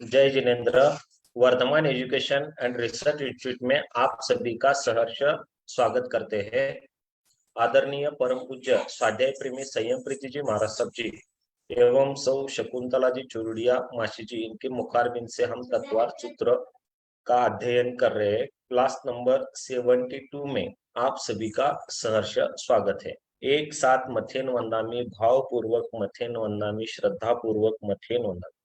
जय Jinendra. Vardhaman education and research institute में आप सभी का सहर्ष स्वागत करते हैं। आदरणीय परम पूज्य स्वाध्याय प्रेमी संयम प्रीति जी महाराज साहब जी एवं सौ शकुंतला जी चुरुडिया मासी जी, इनके मुखारबिंद से हम तत्वार्थ सूत्र का अध्ययन कर रहे हैं। क्लास नंबर 72 में आप सभी का सहर्ष स्वागत है। एक साथ मथेन वंदामी, भावपूर्वक मथेन वंदामी, श्रद्धा पूर्वक मथेन वंदामी।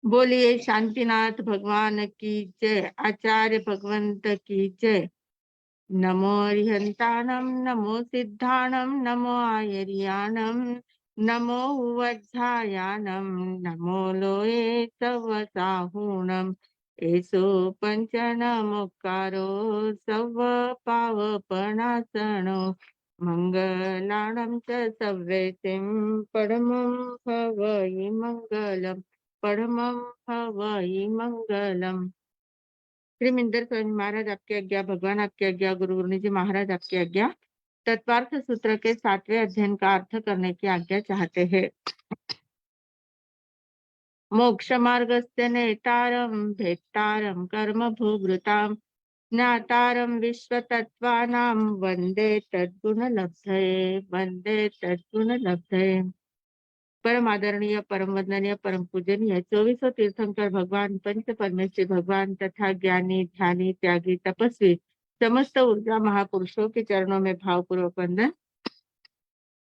बोलिए शांतिनाथ भगवान की जय, आचार्य भगवंत की जय। नमो अरिहंताणम, नमो सिद्धाणम, नमो आयर्याणम, नमो उवज्झायाणम, नमो लोये सवसाहूणम। एसो पंचनमुक्कारो सव पावपनासनो, मंगलाणं च सव्येतिं परमं भवई मंगलम, परमं भवई मंगलम। श्रीमिंदर स्वामी महाराज आपकी आज्ञा, भगवान आपकी आज्ञा, गुरु गुरुनी जी महाराज आपकी आज्ञा। तत्वार्थ सूत्र के 7वें अध्ययन का अर्थ करने की आज्ञा चाहते हैं। मोक्ष मार्गस्य नेतारम भेत्तारम कर्म भूभृताम, ज्ञातारम विश्व तत्वानां वंदे तद्गुण लब्धये, वंदे तद्गुण लब्धये। परम आदरणीय, परम वंदनीय, परम पूजनीय 24 तीर्थंकर भगवान, पंच परमेश्वरी भगवान तथा ज्ञानी, ध्यानी, त्यागी, तपस्वी समस्त ऊर्जा महापुरुषों के चरणों में भावपूर्वक वंदन।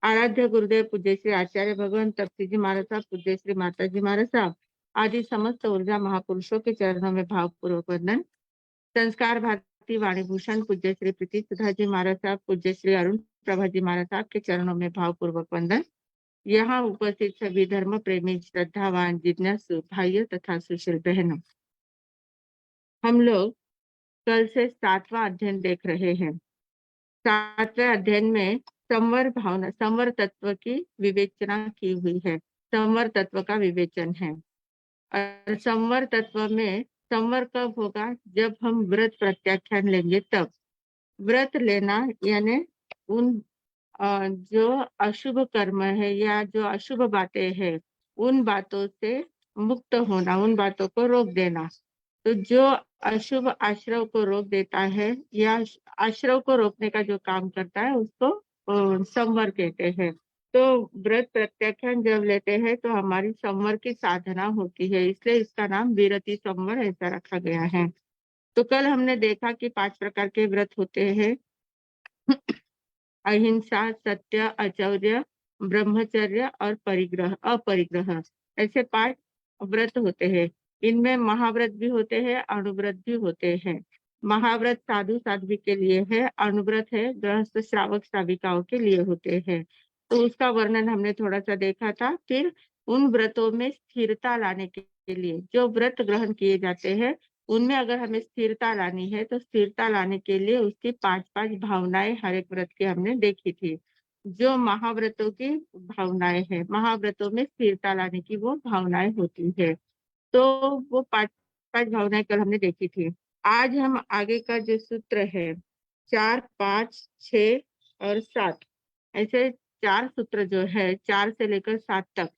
आराध्य गुरुदेव पूज्य श्री आचार्य भगवान तपसी जी महाराज साहब, पूज्य श्री माता जी महाराज साहब आदि समस्त ऊर्जा महापुरुषों के चरणों में भावपूर्वक वंदन। संस्कार भारती वाणी भूषण पूज्य श्री प्रीति सुधा जी महाराज साहब, पूज्य श्री अरुण प्रभा जी महाराज साहब के चरणों में भावपूर्वक वंदन। यहाँ उपस्थित सभी धर्म प्रेमी, श्रद्धावान, जिज्ञासु भाइयों तथा सुशील बहनों, हम लोग कल से 7वां अध्ययन देख रहे हैं। 7वें अध्ययन में संवर भावना, संवर तत्व की विवेचना की हुई है। संवर तत्व का विवेचन है। और संवर तत्व में संवर कब होगा? जब हम व्रत प्रत्याख्यान लेंगे तब। व्रत लेना यानी उन जो अशुभ कर्म है या जो अशुभ बातें हैं उन बातों से मुक्त होना, उन बातों को रोक देना। तो जो अशुभ आश्रव को रोक देता है या आश्रव को रोकने का जो काम करता है उसको संवर कहते हैं। तो व्रत प्रत्याख्यान जब लेते हैं तो हमारी संवर की साधना होती है, इसलिए इसका नाम विरति संवर ऐसा रखा गया है। तो कल हमने देखा कि 5 प्रकार के व्रत होते हैं। अहिंसा, सत्य, आचौर्य, ब्रह्मचर्य और परिग्रह, अपरिग्रह, ऐसे 5 व्रत होते हैं। इनमें महाव्रत भी होते हैं, अणुव्रत भी होते हैं। महाव्रत साधु साध्वी के लिए है, अणुव्रत है गृहस्थ श्रावक श्राविकाओं के लिए होते हैं। तो उसका वर्णन हमने थोड़ा सा देखा था। फिर उन व्रतों में स्थिरता लाने के लिए जो व्रत ग्रहण किए जाते हैं उनमें अगर हमें स्थिरता लानी है तो स्थिरता लाने के लिए उसकी 5-5 भावनाएं हर एक व्रत की हमने देखी थी। जो महाव्रतों की भावनाएं हैं, महाव्रतों में स्थिरता लाने की वो भावनाएं होती है। तो वो 5 भावनाएं कल हमने देखी थी। आज हम आगे का जो सूत्र है 4, 5, 6 और 7, ऐसे 4 सूत्र जो है 4 से लेकर 7 तक,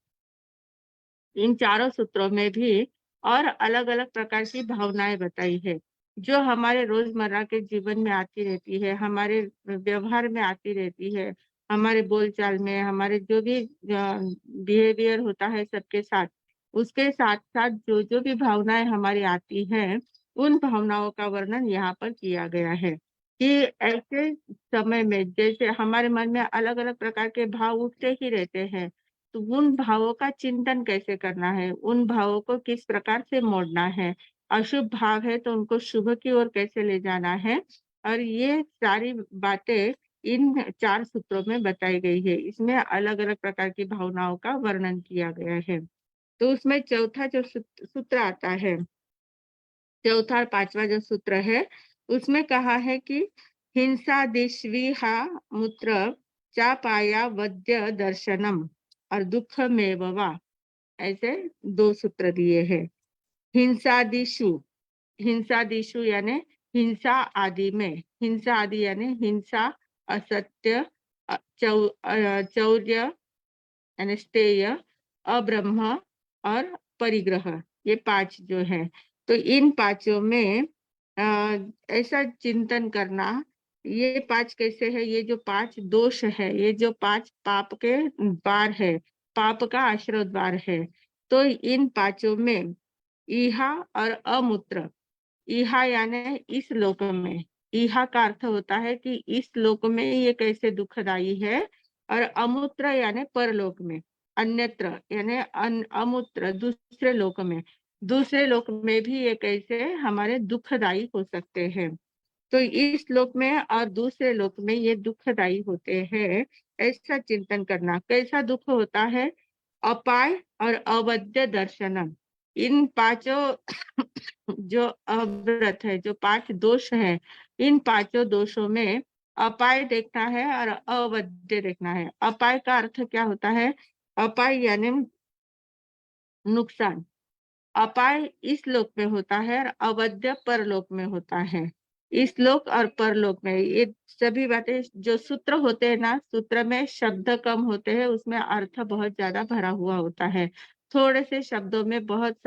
इन चारों सूत्रों में भी और अलग अलग प्रकार की भावनाएं बताई है जो हमारे रोजमर्रा के जीवन में आती रहती है, हमारे व्यवहार में आती रहती है, हमारे बोलचाल में, हमारे जो भी बिहेवियर होता है सबके साथ, उसके साथ साथ जो जो भी भावनाएं हमारी आती हैं उन भावनाओं का वर्णन यहाँ पर किया गया है कि ऐसे समय में जैसे हमारे मन में अलग अलग प्रकार के भाव उठते ही रहते हैं, तो उन भावों का चिंतन कैसे करना है, उन भावों को किस प्रकार से मोड़ना है, अशुभ भाव है तो उनको शुभ की ओर कैसे ले जाना है, और ये सारी बातें इन 4 सूत्रों में बताई गई है। इसमें अलग अलग प्रकार की भावनाओं का वर्णन किया गया है। तो उसमें चौथा जो सूत्र आता है, चौथा और 5वां जो सूत्र है, उसमें कहा है कि हिंसा दिश्विहा मूत्र चापाया वद्य दर्शनम और दुख में वा, ऐसे 2 सूत्र दिए हैं। हिंसादिशु, हिंसादिशु यानी हिंसा आदि में, हिंसा आदि यानी हिंसा, असत्य, चौर्य यानी स्तेय, अब्रह्म और परिग्रह, ये 5 जो है। तो इन पाँचों में ऐसा चिंतन करना, ये 5 कैसे है, ये जो 5 दोष है, ये जो 5 पाप के द्वार है, पाप का आश्रय द्वार है। तो इन पाँचों में इहा और अमूत्र, इहा यानी इस लोक में, इहा का अर्थ होता है कि इस लोक में ये कैसे दुखदाई है, और अमूत्र यानी परलोक में, अन्यत्र यानी अमूत्र दूसरे लोक में, दूसरे लोक में भी ये कैसे हमारे दुखदाई हो सकते हैं। तो इस लोक में और दूसरे लोक में ये दुखदाई होते हैं, ऐसा चिंतन करना। कैसा दुख होता है? अपाय और अवध्य दर्शनम, इन पांचों जो अव्रत है, जो 5 दोष है, इन पांचों दोषों में अपाय देखना है और अवध्य देखना है। अपाय का अर्थ क्या होता है? अपाय यानी नुकसान। अपाय इस लोक में होता है और अवध्य परलोक में होता है। इस लोक और परलोक में ये सभी बातें जो सूत्र होते हैं ना, सूत्र में शब्द कम होते हैं, उसमें अर्थ बहुत ज्यादा भरा हुआ होता है। थोड़े से शब्दों में बहुत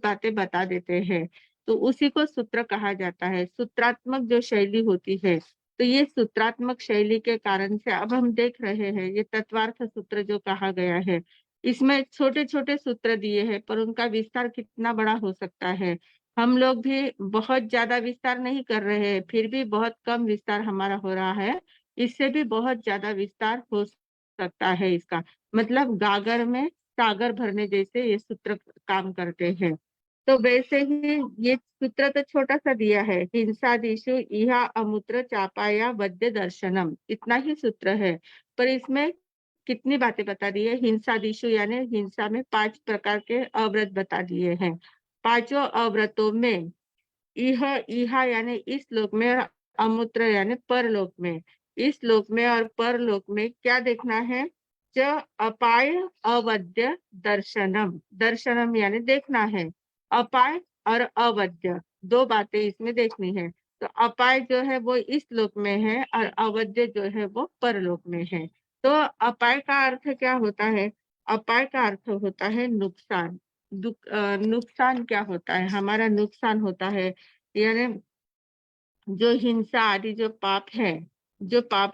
बातें बता देते हैं, तो उसी को सूत्र कहा जाता है। सूत्रात्मक जो शैली होती है, तो ये सूत्रात्मक शैली के कारण से अब हम देख रहे हैं, ये तत्वार्थ सूत्र जो कहा गया है, इसमें छोटे-छोटे सूत्र दिए हैं, पर उनका विस्तार कितना बड़ा हो सकता है। हम लोग भी बहुत ज़्यादा विस्तार नहीं कर रहे हैं, फिर भी बहुत कम विस्तार हमारा हो रहा है। इससे भी बहुत ज़्यादा विस्तार हो सकता है इसका। मतलब गागर में सागर भरने जैसे ये सूत्र काम करते हैं। तो वैसे ही ये सूत्र तो छोटा-सा दिया है, हिंसादिषु इहा अमूत्र चापाया वद्य दर्शनम, इतना ही सूत्र है। पर इसमें कितनी बातें बता दी है। हिंसादिषु यानी हिंसा में 5 प्रकार के अव्रत बता दिए हैं। पांचों अव्रतों में इह इहा यानी इस लोक में और अमूत्र यानी परलोक में, इस लोक में और परलोक में क्या देखना है? च अपाय अवद्य दर्शनम, दर्शनम यानी देखना है। अपाय और अवद्य 2 बातें इसमें देखनी है। तो अपाय जो है वो इस लोक में है और अवद्य जो है वो परलोक में है। तो अपाय का अर्थ क्या होता है? अपाय का अर्थ होता है नुकसान। नुकसान क्या होता है? हमारा नुकसान होता है, यानी जो हिंसा आदि जो पाप है, जो पाप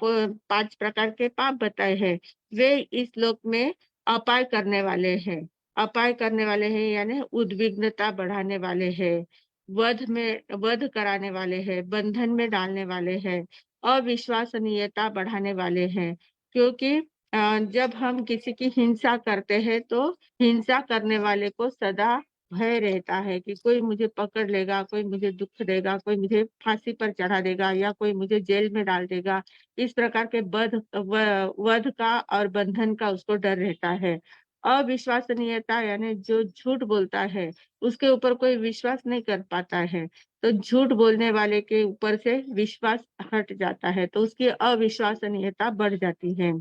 5 प्रकार के पाप बताए हैं, वे इस लोक में अपाय करने वाले हैं। अपाय करने वाले हैं यानी उद्विग्नता बढ़ाने वाले हैं, वध कराने वाले हैं, बंधन में डालने वाले हैं, अविश्वसनीयता बढ़ाने वाले हैं। क्योंकि जब हम किसी की हिंसा करते हैं, तो हिंसा करने वाले को सदा भय रहता है कि कोई मुझे पकड़ लेगा, कोई मुझे दुःख देगा, कोई मुझे फांसी पर चढ़ा देगा या कोई मुझे जेल में डाल देगा। इस प्रकार के वध का और बंधन का उसको डर रहता है। अविश्वसनीयता यानी जो झूठ बोलता है, उसके ऊपर कोई विश्वास नहीं कर पाता है। तो झूठ बोलने वाले के ऊपर से विश्वास हट जाता है, तो उसकी अविश्वसनीयता बढ़ जाती है।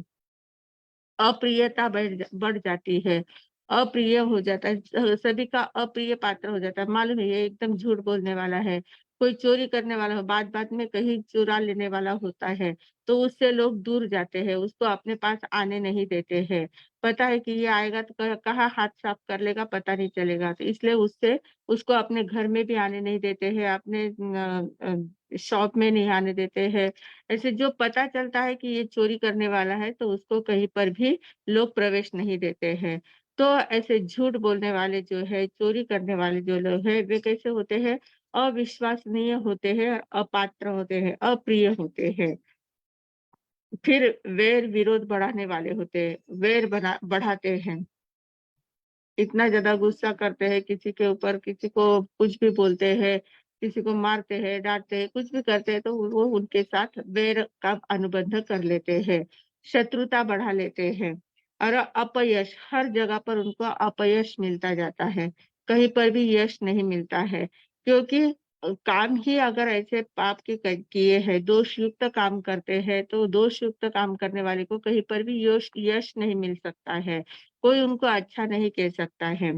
अप्रियता बढ़ जाती है, अप्रिय हो जाता है, सभी का अप्रिय पात्र हो जाता है। मालूम है ये एकदम झूठ बोलने वाला है, कोई चोरी करने वाला हो, बात-बात में कहीं चुरा लेने वाला होता है, तो उससे लोग दूर जाते हैं, उसको अपने पास आने नहीं देते हैं। पता है कि ये आएगा तो कहाँ हाथ साफ कर लेगा पता नहीं चलेगा, तो इसलिए उसको अपने घर में भी आने नहीं देते हैं, अपने शॉप में नहीं आने देते हैं। ऐसे जो पता चलता है कि ये चोरी करने वाला है, तो उसको कहीं पर भी लोग प्रवेश नहीं देते हैं। तो ऐसे झूठ बोलने वाले जो है, चोरी करने वाले जो लोग हैं, वे कैसे होते हैं? अविश्वसनीय होते हैं, अपात्र होते हैं, अप्रिय होते हैं। फिर वैर विरोध बढ़ाने वाले होते हैं, बढ़ाते हैं। इतना ज़्यादा गुस्सा करते हैं किसी के ऊपर, किसी को कुछ भी बोलते हैं, किसी को मारते हैं, डाँटते हैं, कुछ भी करते हैं, तो वो उनके साथ वैर का अनुबंध कर लेते हैं, शत्रुता बढ़ा लेते हैं और अपयश, हर जगह पर उनको अपयश मिलता जाता है, कहीं पर भी यश नहीं मिलता है। क्योंकि काम ही अगर ऐसे पाप के किए हैं, दोषयुक्त काम करते हैं, तो दोषयुक्त काम करने वाले को कहीं पर भी यश यश नहीं मिल सकता है। कोई उनको अच्छा नहीं कह सकता है।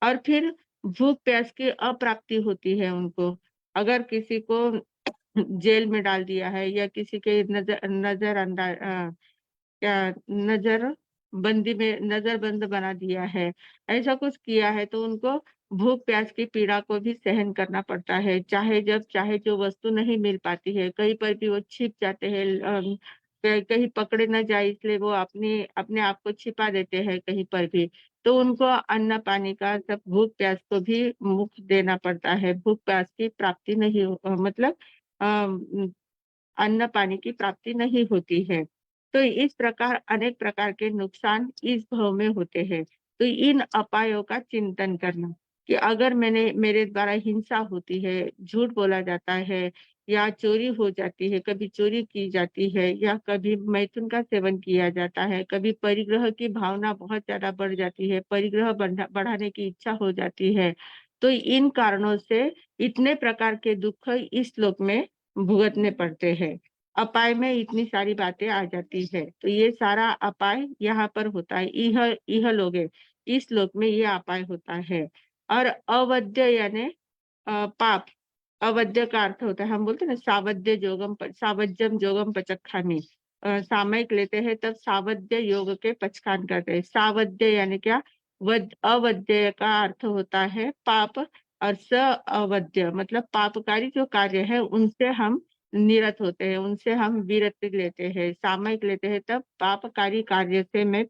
और फिर भूख-प्यास की अप्राप्ति होती है उनको। अगर किसी को जेल में डाल दिया है या किसी के क्या नज़र बंदी में नजरबंद बना दिया है, ऐसा कुछ किया है, तो उनको भूख प्यास की पीड़ा को भी सहन करना पड़ता है। चाहे जब चाहे जो वस्तु नहीं मिल पाती है, कहीं पर भी वो छिप जाते हैं, कहीं पकड़े न जाए इसलिए वो अपने आप को छिपा देते हैं कहीं पर भी। तो उनको अन्न पानी का सब भूख प्यास को भी मुफ्त देना पड़ता है। भूख प्यास की प्राप्ति नहीं मतलब अ, अन्न पानी की प्राप्ति नहीं होती है। तो इस प्रकार अनेक प्रकार के नुकसान इस भाव में होते हैं। तो इन अपायों का चिंतन करना कि अगर मेरे द्वारा हिंसा होती है, झूठ बोला जाता है या चोरी हो जाती है, कभी चोरी की जाती है या कभी मैथुन का सेवन किया जाता है, कभी परिग्रह की भावना बहुत ज़्यादा बढ़ जाती है, परिग्रह बढ़ाने की इच्छा हो जाती है। तो इन कारणों से इतने प्रकार के दुःख इस श्लोक में भुगतने पड़ते हैं। अपाय में इतनी सारी बातें आ जाती है, तो ये सारा अपाय यहाँ पर होता है। इहलोक है, इस श्लोक में ये अपाय होता है। और अवध्य यानी पाप, अवध्य का अर्थ होता है, हम बोलते हैं ना सावध्यम जोगम पचक्खामी। सामयिक लेते हैं तब सावध्य योग के पचखान करते हैं। सावध्य यानी क्या? अवध्य का अर्थ होता है पाप, और स अवध्य मतलब पापकारी जो कार्य है उनसे हम निरत होते हैं, उनसे हम विरति लेते हैं, सामयिक लेते हैं तब पापकारी कार्य से मैं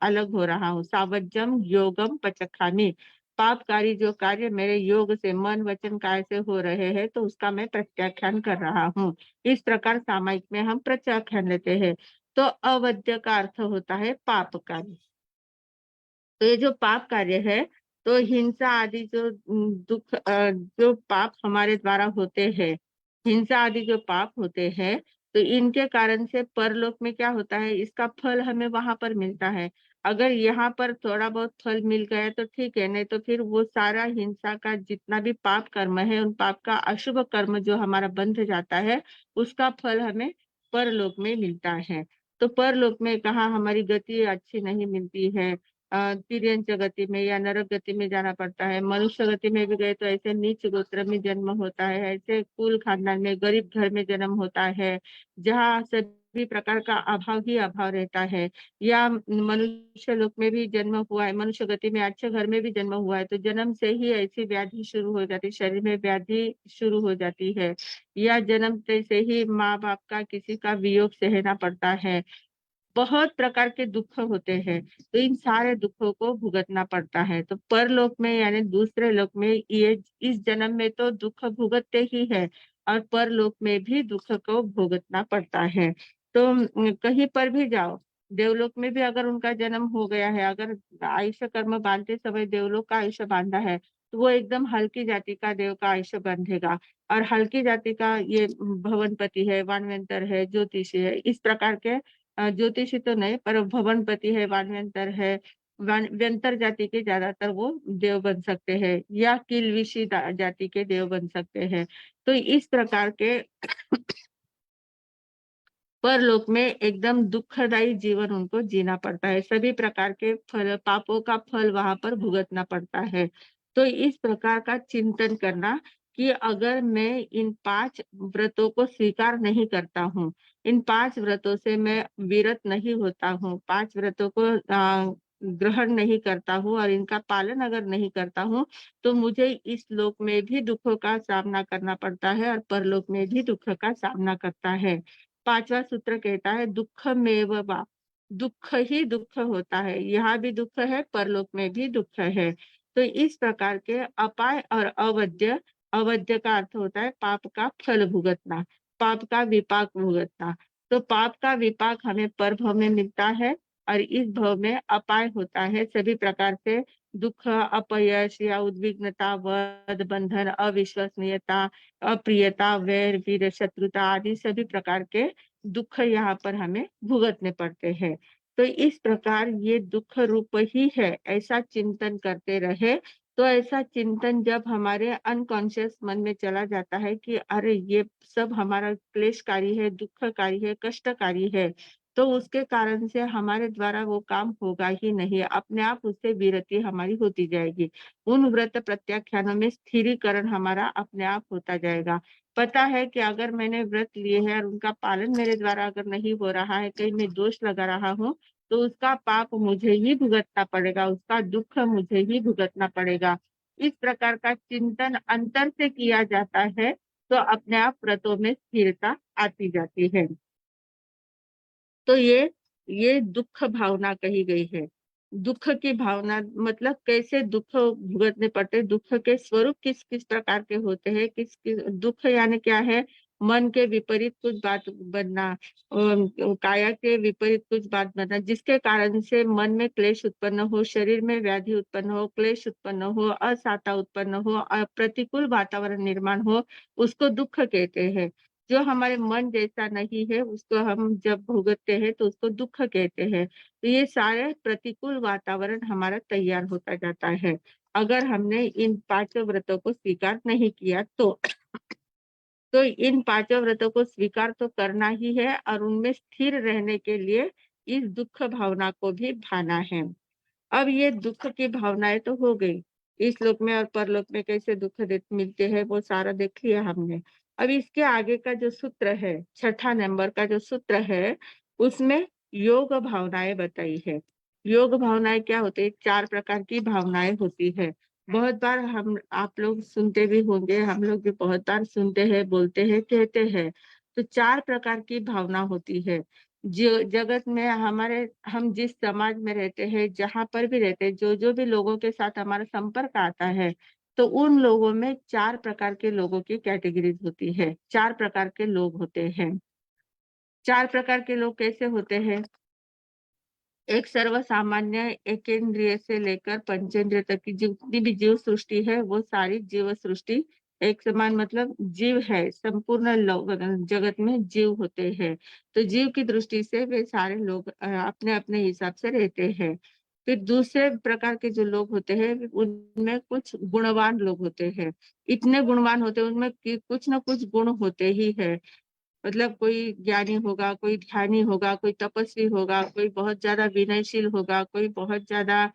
अलग हो रहा हूँ। सावज्जम योगम पचखामी, पापकारी जो कार्य मेरे योग से मन वचन काय से हो रहे हैं तो उसका मैं प्रत्याख्यान कर रहा हूँ। इस प्रकार सामयिक में हम प्रत्याख्यान लेते हैं। तो अवध्य का अर्थ होता है पाप कार्य। तो ये जो पाप कार्य है, तो हिंसा आदि जो जो पाप हमारे द्वारा होते हैं, हिंसा आदि जो पाप होते हैं, तो इनके कारण से परलोक में क्या होता है, इसका फल हमें वहां पर मिलता है। अगर यहाँ पर थोड़ा बहुत फल मिल गया तो ठीक है, नहीं तो फिर वो सारा हिंसा का जितना भी पाप कर्म है, उन पाप का अशुभ कर्म जो हमारा बंध जाता है, उसका फल हमें परलोक में मिलता है। तो परलोक में कहाँ हमारी गति अच्छी नहीं मिलती है, तिर्यंच गति में या नरक गति में जाना पड़ता है। मनुष्य गति में भी गए तो ऐसे नीच गोत्र में जन्म होता है, ऐसे कुल खानदान में गरीब घर में जन्म होता है, जहाँ सभी प्रकार का अभाव ही अभाव रहता है। या मनुष्य लोक में भी जन्म हुआ है, मनुष्य गति में अच्छे घर में भी जन्म हुआ है, तो जन्म से ही ऐसी व्याधि शुरू हो जाती है, शरीर में व्याधि शुरू हो जाती है। या जन्म से ही माँ बाप का किसी का वियोग सहना पड़ता है। बहुत प्रकार के दुख होते हैं, तो इन सारे दुखों को भुगतना पड़ता है। तो परलोक में यानी दूसरे लोक में ये इस जन्म में तो दुख भुगतते ही है, और परलोक में भी दुख को भुगतना पड़ता है। तो कहीं पर भी जाओ, देवलोक में भी अगर उनका जन्म हो गया है, अगर आयुष्य कर्म बांधते समय देवलोक का आयुष्य बांधा है, तो वो एकदम हल्की जाति का देव का आयुष्य बांधेगा। और हल्की जाति का ये भवनपति है, वानवेंतर है, ज्योतिषी है, इस प्रकार के ज्योतिषी तो नहीं पर भवनपति है, वानवेंतर है, व्यंतर जाति के ज्यादातर वो देव बन सकते हैं, या किलविशी जाति के देव बन सकते हैं। तो इस प्रकार के परलोक में एकदम दुखदायी जीवन उनको जीना पड़ता है, सभी प्रकार के फल पापों का फल वहां पर भुगतना पड़ता है। तो इस प्रकार का चिंतन करना कि अगर मैं इन 5 व्रतों को स्वीकार नहीं करता हूँ, इन 5 व्रतों से मैं विरत नहीं होता हूँ, 5 व्रतों को ग्रहण नहीं करता हूँ और इनका पालन अगर नहीं करता हूँ, तो मुझे इस लोक में भी दुखों का सामना करना पड़ता है और परलोक में भी दुख का सामना करता है। 5वां सूत्र कहता है दुःख मेव वा, दुःख ही दुःख होता है, यहाँ भी दुःख है, परलोक में भी दुःख है। तो इस प्रकार के अपाय और अवध्य, अवध्य का अर्थ होता है पाप का फल भुगतना, पाप का विपाक भुगतना। तो पाप का विपाक हमें पर भव में मिलता है, और इस भव में अपाय होता है, सभी प्रकार से दुःख, अपयश या उद्विग्नता, वध, बंधन, अविश्वसनीयता, अप्रियता, वैर, वीर, शत्रुता आदि सभी प्रकार के दुःख यहाँ पर हमें भुगतने पड़ते हैं। तो इस प्रकार ये दुःख रूप ही है, ऐसा चिंतन करते रहे। तो ऐसा चिंतन जब हमारे अनकॉन्शियस मन में चला जाता है कि अरे ये सब हमारा क्लेशकारी है, दुखकारी है, कष्टकारी है, तो उसके कारण से हमारे द्वारा वो काम होगा ही नहीं, अपने आप उससे विरति हमारी होती जाएगी। उन व्रत प्रत्याख्यानों में स्थिरीकरण हमारा अपने आप होता जाएगा। पता है कि अगर मैंने व्रत लिए हैं और उनका पालन मेरे द्वारा अगर नहीं हो रहा है, कहीं मैं दोष लगा रहा हूँ, तो उसका पाप मुझे ही भुगतना पड़ेगा, उसका दुख मुझे ही भुगतना पड़ेगा। इस प्रकार का चिंतन अंतर से किया जाता है तो अपने आप व्रतों में स्थिरता आती जाती है। तो ये दुख भावना कही गई है। दुख की भावना मतलब कैसे दुख भुगतने पड़ते, दुख के स्वरूप किस किस प्रकार के होते हैं, किस किस दुख यानी क्या है, मन के विपरीत कुछ बात बनना, काया के विपरीत कुछ बात बनना, जिसके कारण से मन में क्लेश उत्पन्न हो, शरीर में व्याधि उत्पन्न हो, क्लेश उत्पन्न हो, असाता उत्पन्न हो, प्रतिकूल वातावरण निर्माण हो, उसको दुख कहते हैं। जो हमारे मन जैसा नहीं है उसको हम जब भुगतते हैं तो उसको दुख कहते हैं। तो ये सारे प्रतिकूल वातावरण हमारा तैयार होता जाता है अगर हमने इन पांचों व्रतों को स्वीकार नहीं किया तो इन पांचों व्रतों को स्वीकार तो करना ही है और उनमें स्थिर रहने के लिए इस दुख भावना को भी भाना है। अब ये दुख की भावनाएं तो हो गई, इस लोक में और परलोक में कैसे दुख मिलते हैं वो सारा देख लिया हमने। अब इसके आगे का जो सूत्र है, छठा नंबर का जो सूत्र है, उसमें योग भावनाएं बताई है। योग भावनाएं क्या होती है, 4 प्रकार की भावनाएं होती है। बहुत बार हम आप लोग सुनते भी होंगे, हम लोग भी बहुत बार सुनते हैं, बोलते हैं, कहते हैं। तो 4 प्रकार की भावना होती है। जो जगत में हमारे हम जिस समाज में रहते हैं, जहाँ पर भी रहते हैं, जो भी लोगों के साथ हमारा संपर्क आता है, तो उन लोगों में 4 प्रकार के लोगों की कैटेगरीज होती है, 4 प्रकार के लोग होते हैं। 4 प्रकार के लोग कैसे होते हैं? एक सर्वसामान्य एकेंद्रिय से लेकर पंचेंद्रिय तक की जितनी भी जीव सृष्टि है वो सारी जीव सृष्टि एक समान मतलब जीव है, संपूर्ण लोग जगत में जीव होते हैं। तो जीव की दृष्टि से वे सारे लोग अपने अपने हिसाब से रहते हैं। फिर दूसरे प्रकार के जो लोग होते हैं उनमें कुछ गुणवान लोग होते हैं। इतने गुणवान होते हैं उनमें कि कुछ ना कुछ गुण होते ही है। मतलब कोई ज्ञानी होगा, कोई ध्यानी होगा, कोई तपस्वी होगा, कोई बहुत ज्यादा विनयशील होगा, कोई बहुत ज्यादा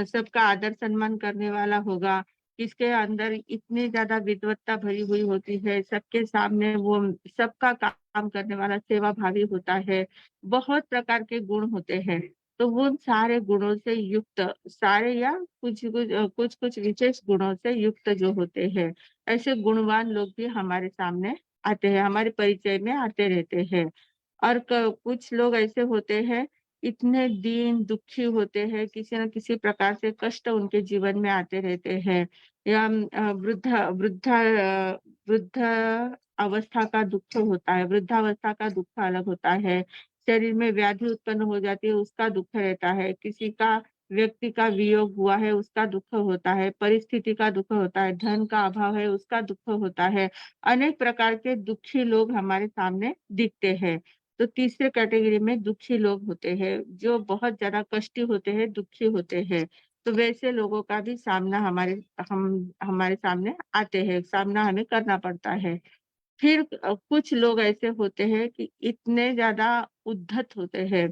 सबका आदर सम्मान करने वाला होगा, किसके अंदर इतनी ज्यादा विद्वत्ता भरी हुई होती है, सबके सामने वो सबका काम करने वाला सेवा भावी होता है। बहुत प्रकार के गुण होते हैं। तो वो सारे गुणों से युक्त, सारे या कुछ कुछ विशेष गुणों से युक्त जो होते हैं, ऐसे गुणवान लोग भी हमारे सामने आते हैं, हमारे परिचय में आते रहते हैं। और कुछ लोग ऐसे होते हैं, इतने दीन दुखी होते हैं, किसी न किसी प्रकार से कष्ट उनके जीवन में आते रहते हैं। या वृद्ध अवस्था का दुख होता है, वृद्धावस्था का दुख अलग होता है। शरीर में व्याधि उत्पन्न हो जाती है, उसका दुख रहता है। किसी का व्यक्ति का वियोग हुआ है, उसका दुख होता है। परिस्थिति का दुख होता है, धन का अभाव है, उसका दुख होता है। अनेक प्रकार के दुखी लोग हमारे सामने दिखते हैं। तो तीसरे कैटेगरी में दुखी लोग होते हैं, जो बहुत ज्यादा कष्टी होते हैं, दुखी होते हैं। तो वैसे लोगों का भी सामना हमारे सामने आते हैं, सामना हमें करना पड़ता है। फिर कुछ लोग ऐसे होते हैं कि इतने ज्यादा उद्धत होते हैं,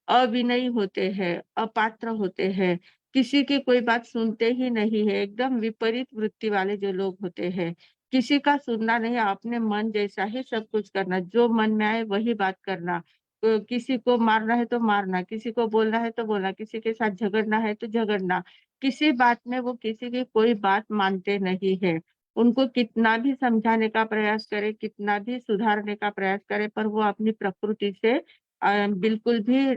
अविनयी होते हैं, अपात्र होते हैं, किसी की कोई बात सुनते ही नहीं है, एकदम विपरीत वृत्ति वाले जो लोग होते हैं। किसी का सुनना नहीं, अपने मन जैसा ही सब कुछ करना, जो मन में आए वही बात करना। किसी को मारना है तो मारना, किसी को बोलना है तो बोलना, किसी के साथ झगड़ना है तो झगड़ना। किसी बात में वो किसी की कोई बात मानते नहीं है। उनको कितना भी समझाने का प्रयास करे, कितना भी सुधारने का प्रयास करे, पर वो अपनी प्रकृति से बिल्कुल भी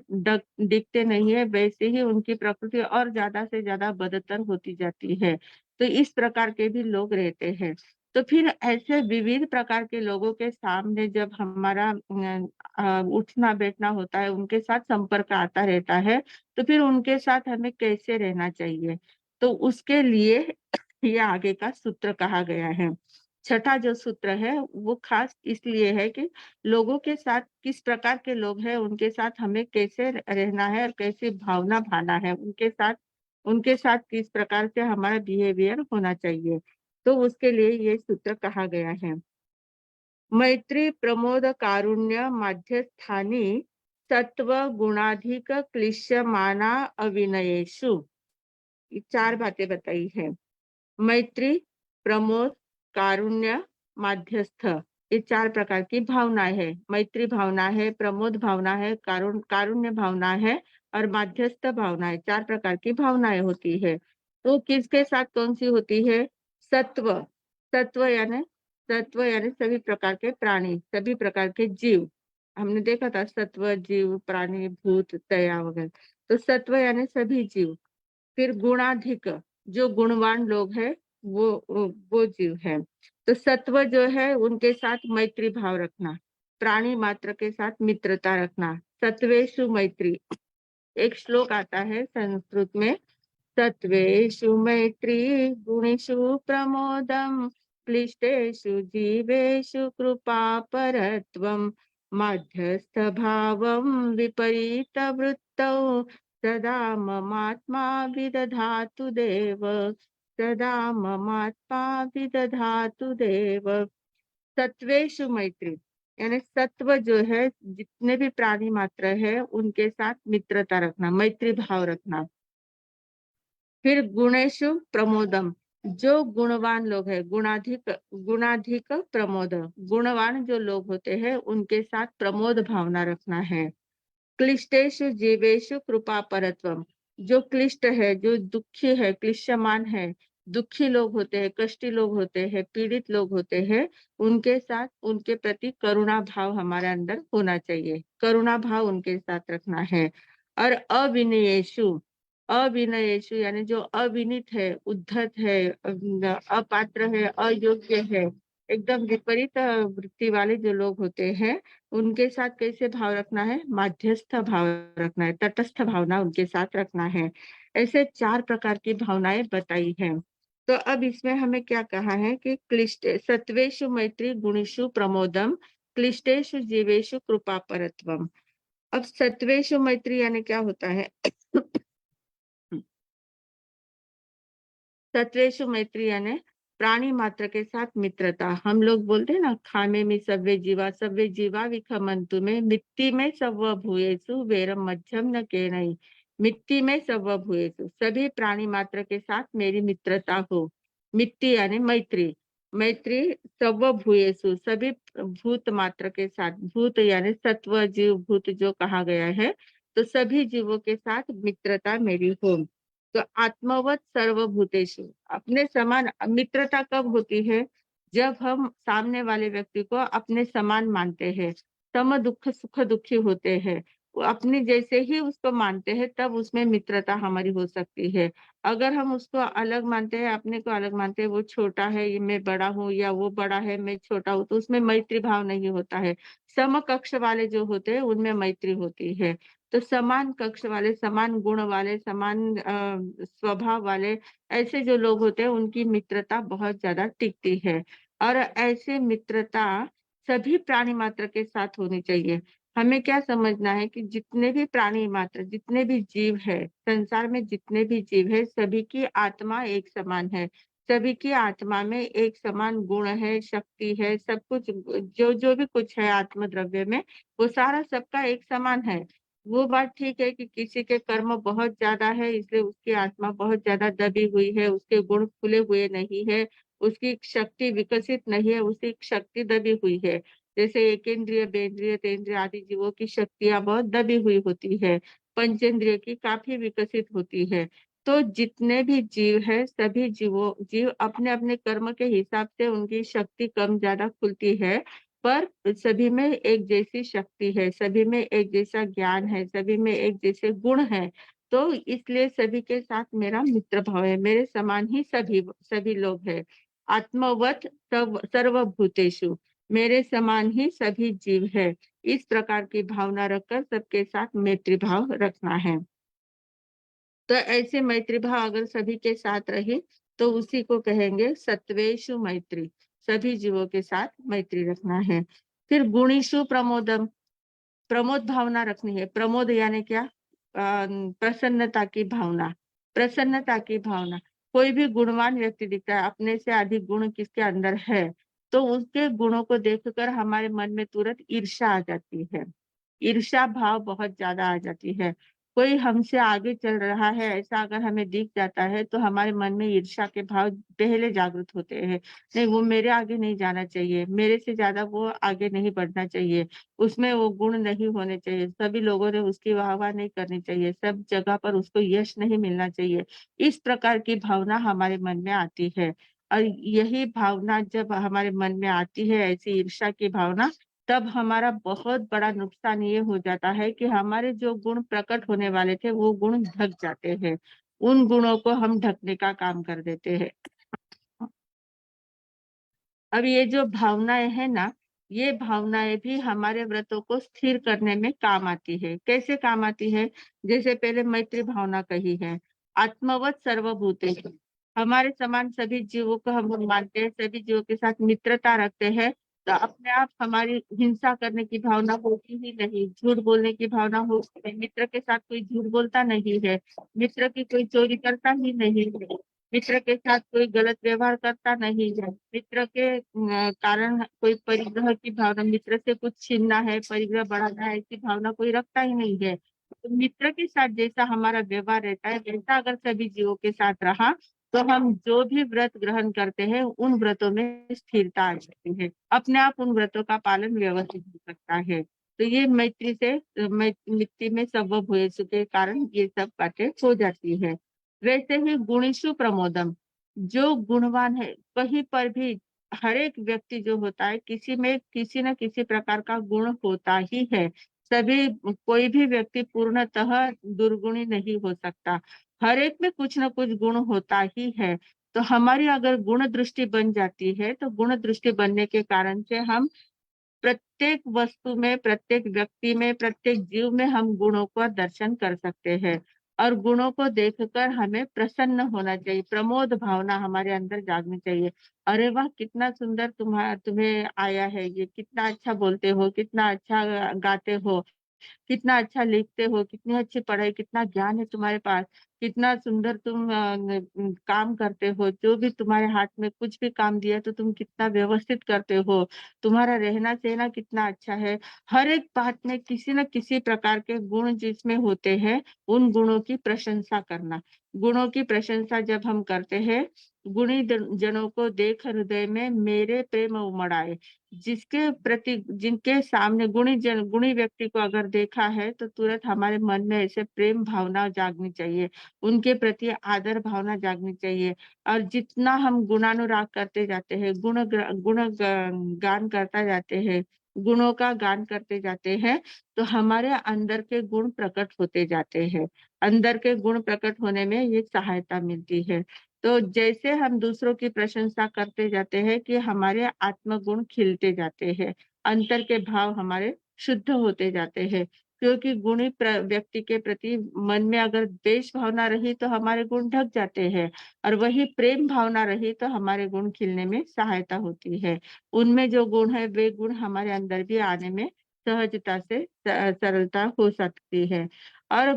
दिखते नहीं है। वैसे ही उनकी प्रकृति और ज्यादा से ज्यादा बदतर होती जाती है। तो इस प्रकार के भी लोग रहते हैं। तो फिर ऐसे विविध प्रकार के लोगों के सामने जब हमारा उठना बैठना होता है, उनके साथ संपर्क आता रहता है, तो फिर उनके साथ हमें कैसे रहना चाहिए, तो उसके लिए ये आगे का सूत्र कहा गया है। छठा जो सूत्र है वो खास इसलिए है कि लोगों के साथ किस प्रकार के लोग हैं, उनके साथ हमें कैसे रहना है और कैसी भावना भाना है, उनके साथ किस प्रकार से हमारा बिहेवियर होना चाहिए। तो उसके लिए ये सूत्र कहा गया है। मैत्री प्रमोद कारुण्य माध्यस्थानी सत्व गुणाधिक क्लिश्यमाना अविनयेषु। ये 4 बातें बताई है। मैत्री, प्रमोद, कारुण्य, माध्यस्थ। ये 4 प्रकार की भावनाएं है। मैत्री भावना है, प्रमोद भावना है, कारुण्य भावना है और माध्यस्थ भावना है। 4 प्रकार की भावनाएं होती है। तो किसके साथ कौन सी होती है? सत्व। सत्व यानी सभी प्रकार के प्राणी, सभी प्रकार के जीव। हमने देखा था सत्व, जीव, प्राणी, भूत, दया वगैरह। तो सत्व यानी सभी जीव। फिर गुणाधिक, जो गुणवान लोग हैं वो जीव है। तो सत्व जो है उनके साथ मैत्री भाव रखना, प्राणी मात्र के साथ मित्रता रखना, सत्वेषु मैत्री। एक श्लोक आता है संस्कृत में, सत्वेषु मैत्री गुणेषु प्रमोदम क्लिष्टेषु जीवेषु कृपा परत्वम मध्यस्थ भावम विपरीत वृत्तौ सदा ममात्मा विदधातु देव, सदा ममात्मा विदधातु देव। सत्वेषु मैत्री यानी सत्व जो है, जितने भी प्राणी मात्र है उनके साथ मित्रता रखना, मैत्री भाव रखना। फिर गुणेशु प्रमोदम, जो गुणवान लोग है, गुणाधिक प्रमोद, गुणवान जो लोग होते हैं उनके साथ प्रमोद भावना रखना है। क्लिष्टेषु जीवेषु कृपा परत्वम, जो क्लिष्ट है, जो दुखी है, क्लिश्यमान है, दुखी लोग होते हैं, कष्टी लोग होते हैं, पीड़ित लोग होते हैं, उनके साथ, उनके प्रति करुणा भाव हमारे अंदर होना चाहिए, करुणा भाव उनके साथ रखना है। और अविनयेषु, अविनयेषु यानी जो अविनीत है, उद्धत है, अपात्र है, अयोग्य है, एकदम विपरीत वृत्ति वाले जो लोग होते हैं, उनके साथ कैसे भाव रखना है? माध्यस्थ भाव रखना है, तटस्थ भावना उनके साथ रखना है। ऐसे 4 प्रकार की भावनाएं बताई हैं। तो अब इसमें हमें क्या कहा है कि क्लिष्ट सत्वेषु मैत्री गुणेषु प्रमोदम क्लिष्टेषु जीवेषु कृपा परत्वम। अब सत्वेषु मैत्री यानी क्या होता है? सत्वेषु मैत्री यानी प्राणी मात्र के साथ मित्रता। हम लोग बोलते हैं ना, खामे में सव्वे जीवा विखमंतु में मिट्टी में सव्व भूयेषु वैरम मध्यम न केनई। मिट्टी में सव्व भूयेषु, सभी प्राणी मात्र के साथ मेरी मित्रता हो। मिट्टी यानी मैत्री, मैत्री सव्व भूयेषु, सभी भूत मात्र के साथ, भूत यानी सत्व, जीव, भूत जो कहा गया है, तो सभी जीवों के साथ मित्रता मेरी हो। तो आत्मवत सर्वभूतेषु, अपने समान मित्रता कब होती है? जब हम सामने वाले व्यक्ति को अपने समान मानते हैं, सम दुख सुख दुखी होते हैं, वो अपने जैसे ही उसको मानते हैं, तब उसमें मित्रता हमारी हो सकती है। अगर हम उसको अलग मानते हैं, अपने को अलग मानते हैं, वो छोटा है ये मैं बड़ा हूँ, या वो बड़ा है मैं छोटा हूँ, तो उसमें मैत्री भाव नहीं होता है। समकक्ष वाले जो होते हैं उनमें मैत्री होती है। तो समान कक्ष वाले, समान गुण वाले, समान स्वभाव वाले, ऐसे जो लोग होते हैं उनकी मित्रता बहुत ज्यादा टिकती है। और ऐसे मित्रता सभी प्राणी मात्र के साथ होनी चाहिए। हमें क्या समझना है कि जितने भी प्राणी मात्र, जितने भी जीव है संसार में, जितने भी जीव है, सभी की आत्मा एक समान है। सभी की आत्मा में एक समान गुण है, शक्ति है, सब कुछ, जो जो भी कुछ है आत्म द्रव्य में, वो सारा सबका एक समान है। वो बात ठीक है कि किसी के कर्म बहुत ज्यादा है, इसलिए उसकी आत्मा बहुत ज्यादा दबी हुई है, उसके गुण खुले हुए नहीं है, उसकी शक्ति विकसित नहीं है, उसकी शक्ति दबी हुई है। जैसे एकेंद्रिय, बेंद्रिय, तेंद्रिय आदि जीवों की शक्तियां बहुत दबी हुई होती है, पंचेंद्रिय की काफी विकसित होती है। तो जितने भी जीव है, सभी जीव अपने अपने कर्म के हिसाब से उनकी शक्ति कम ज्यादा खुलती है, पर सभी में एक जैसी शक्ति है, सभी में एक जैसा ज्ञान है, सभी में एक जैसे गुण है। तो इसलिए सभी के साथ मेरा मित्र भाव है, मेरे समान ही सभी सभी लोग हैं। आत्मवत सर्वभूतेषु, मेरे समान ही सभी जीव है। इस प्रकार की भावना रखकर सबके साथ मैत्री भाव रखना है। तो ऐसे मैत्री भाव अगर सभी के साथ रहे, तो उसी को कहेंगे सत्वेषु मैत्री। सभी जीवों के साथ मैत्री रखना है। फिर गुणीषु प्रमोदम, प्रमोद भावना रखनी है। प्रमोद यानी क्या? प्रसन्नता की भावना, प्रसन्नता की भावना। कोई भी गुणवान व्यक्ति दिखता है, अपने से अधिक गुण किसके अंदर है, तो उसके गुणों को देखकर हमारे मन में तुरंत ईर्ष्या आ जाती है, ईर्ष्या भाव बहुत ज्यादा आ जाती है। कोई हमसे आगे चल रहा है ऐसा अगर हमें दिख जाता है तो हमारे मन में ईर्ष्या के भाव पहले जागृत होते हैं। नहीं, वो मेरे आगे नहीं जाना चाहिए, मेरे से ज्यादा वो आगे नहीं बढ़ना चाहिए, उसमें वो गुण नहीं होने चाहिए, सभी लोगों ने उसकी वाहवाह नहीं करनी चाहिए, सब जगह पर उसको यश नहीं मिलना चाहिए। इस प्रकार की भावना हमारे मन में आती है। और यही भावना जब हमारे मन में आती है, ऐसी ईर्ष्या की भावना, तब हमारा बहुत बड़ा नुकसान ये हो जाता है कि हमारे जो गुण प्रकट होने वाले थे वो गुण ढक जाते हैं। उन गुणों को हम ढकने का काम कर देते हैं। अब ये जो भावनाएं है ना, ये भावनाएं भी हमारे व्रतों को स्थिर करने में काम आती है। कैसे काम आती है? जैसे पहले मैत्री भावना कही है, आत्मवत सर्वभूतेषु, हमारे समान सभी जीवों को हम लोग मानते हैं, सभी जीवों के साथ मित्रता रखते हैं, तो अपने आप हमारी हिंसा करने की भावना होती ही नहीं, झूठ बोलने की भावना होती है। मित्र के साथ कोई झूठ बोलता नहीं है, मित्र की कोई चोरी करता ही नहीं है, मित्र के साथ कोई गलत व्यवहार करता नहीं है, मित्र के कारण कोई परिग्रह की भावना, मित्र से कुछ छीनना है, परिग्रह बढ़ाना है, ऐसी भावना कोई रखता ही नहीं है। तो मित्र के साथ जैसा हमारा व्यवहार रहता है वैसा अगर सभी जीवों के साथ रहा तो हम जो भी व्रत ग्रहण करते हैं उन व्रतों में स्थिरता आ जाती है, अपने आप उन व्रतों का पालन व्यवस्थित हो सकता है। तो ये मैत्री से मिट्टी में सबब हुए के कारण ये सब बातें हो जाती है। वैसे ही गुणेशु प्रमोदम, जो गुणवान है कहीं पर भी हर एक व्यक्ति जो होता है किसी में किसी न किसी प्रकार का गुण होता ही है। सभी कोई भी व्यक्ति पूर्णतः दुर्गुणी नहीं हो सकता, हर एक में कुछ न कुछ गुण होता ही है। तो हमारी अगर गुण दृष्टि बन जाती है तो गुण दृष्टि बनने के कारण से हम प्रत्येक वस्तु में, प्रत्येक व्यक्ति में, प्रत्येक जीव में हम गुणों का दर्शन कर सकते हैं। और गुणों को देखकर हमें प्रसन्न होना चाहिए, प्रमोद भावना हमारे अंदर जागनी चाहिए। अरे वाह, कितना सुंदर तुम्हें आया है, ये कितना अच्छा बोलते हो, कितना अच्छा गाते हो, कितना अच्छा लिखते हो, कितनी अच्छी पढ़ाई, कितना ज्ञान है तुम्हारे पास, कितना सुंदर तुम काम करते हो, जो भी तुम्हारे हाथ में कुछ भी काम दिया तो तुम कितना व्यवस्थित करते हो, तुम्हारा रहना सहना कितना अच्छा है। हर एक बात में किसी न किसी प्रकार के गुण जिसमें होते हैं, उन गुणों की प्रशंसा करना। गुणों की प्रशंसा जब हम करते हैं, गुणी जनों को देख हृदय में मेरे प्रेम उमड़ आए। जिसके प्रति, जिनके सामने गुणी व्यक्ति को अगर देखा है तो तुरंत हमारे मन में ऐसे प्रेम भावना जागनी चाहिए, उनके प्रति आदर भावना जागनी चाहिए। और जितना हम गुणानुराग करते जाते हैं, गान करता जाते हैं, गुणों का गान करते जाते हैं, तो हमारे अंदर के गुण प्रकट होते जाते हैं। अंदर के गुण प्रकट होने में ये सहायता मिलती है। तो जैसे हम दूसरों की प्रशंसा करते जाते हैं कि हमारे आत्मगुण खिलते जाते हैं, अंतर के भाव हमारे शुद्ध होते जाते हैं। क्योंकि गुणी व्यक्ति के प्रति मन में अगर द्वेष भावना रही तो हमारे गुण ढक जाते हैं, और वही प्रेम भावना रही तो हमारे गुण खिलने में सहायता होती है। उनमें जो गुण है वे गुण हमारे अंदर भी आने में सहजता से सरलता हो सकती है। और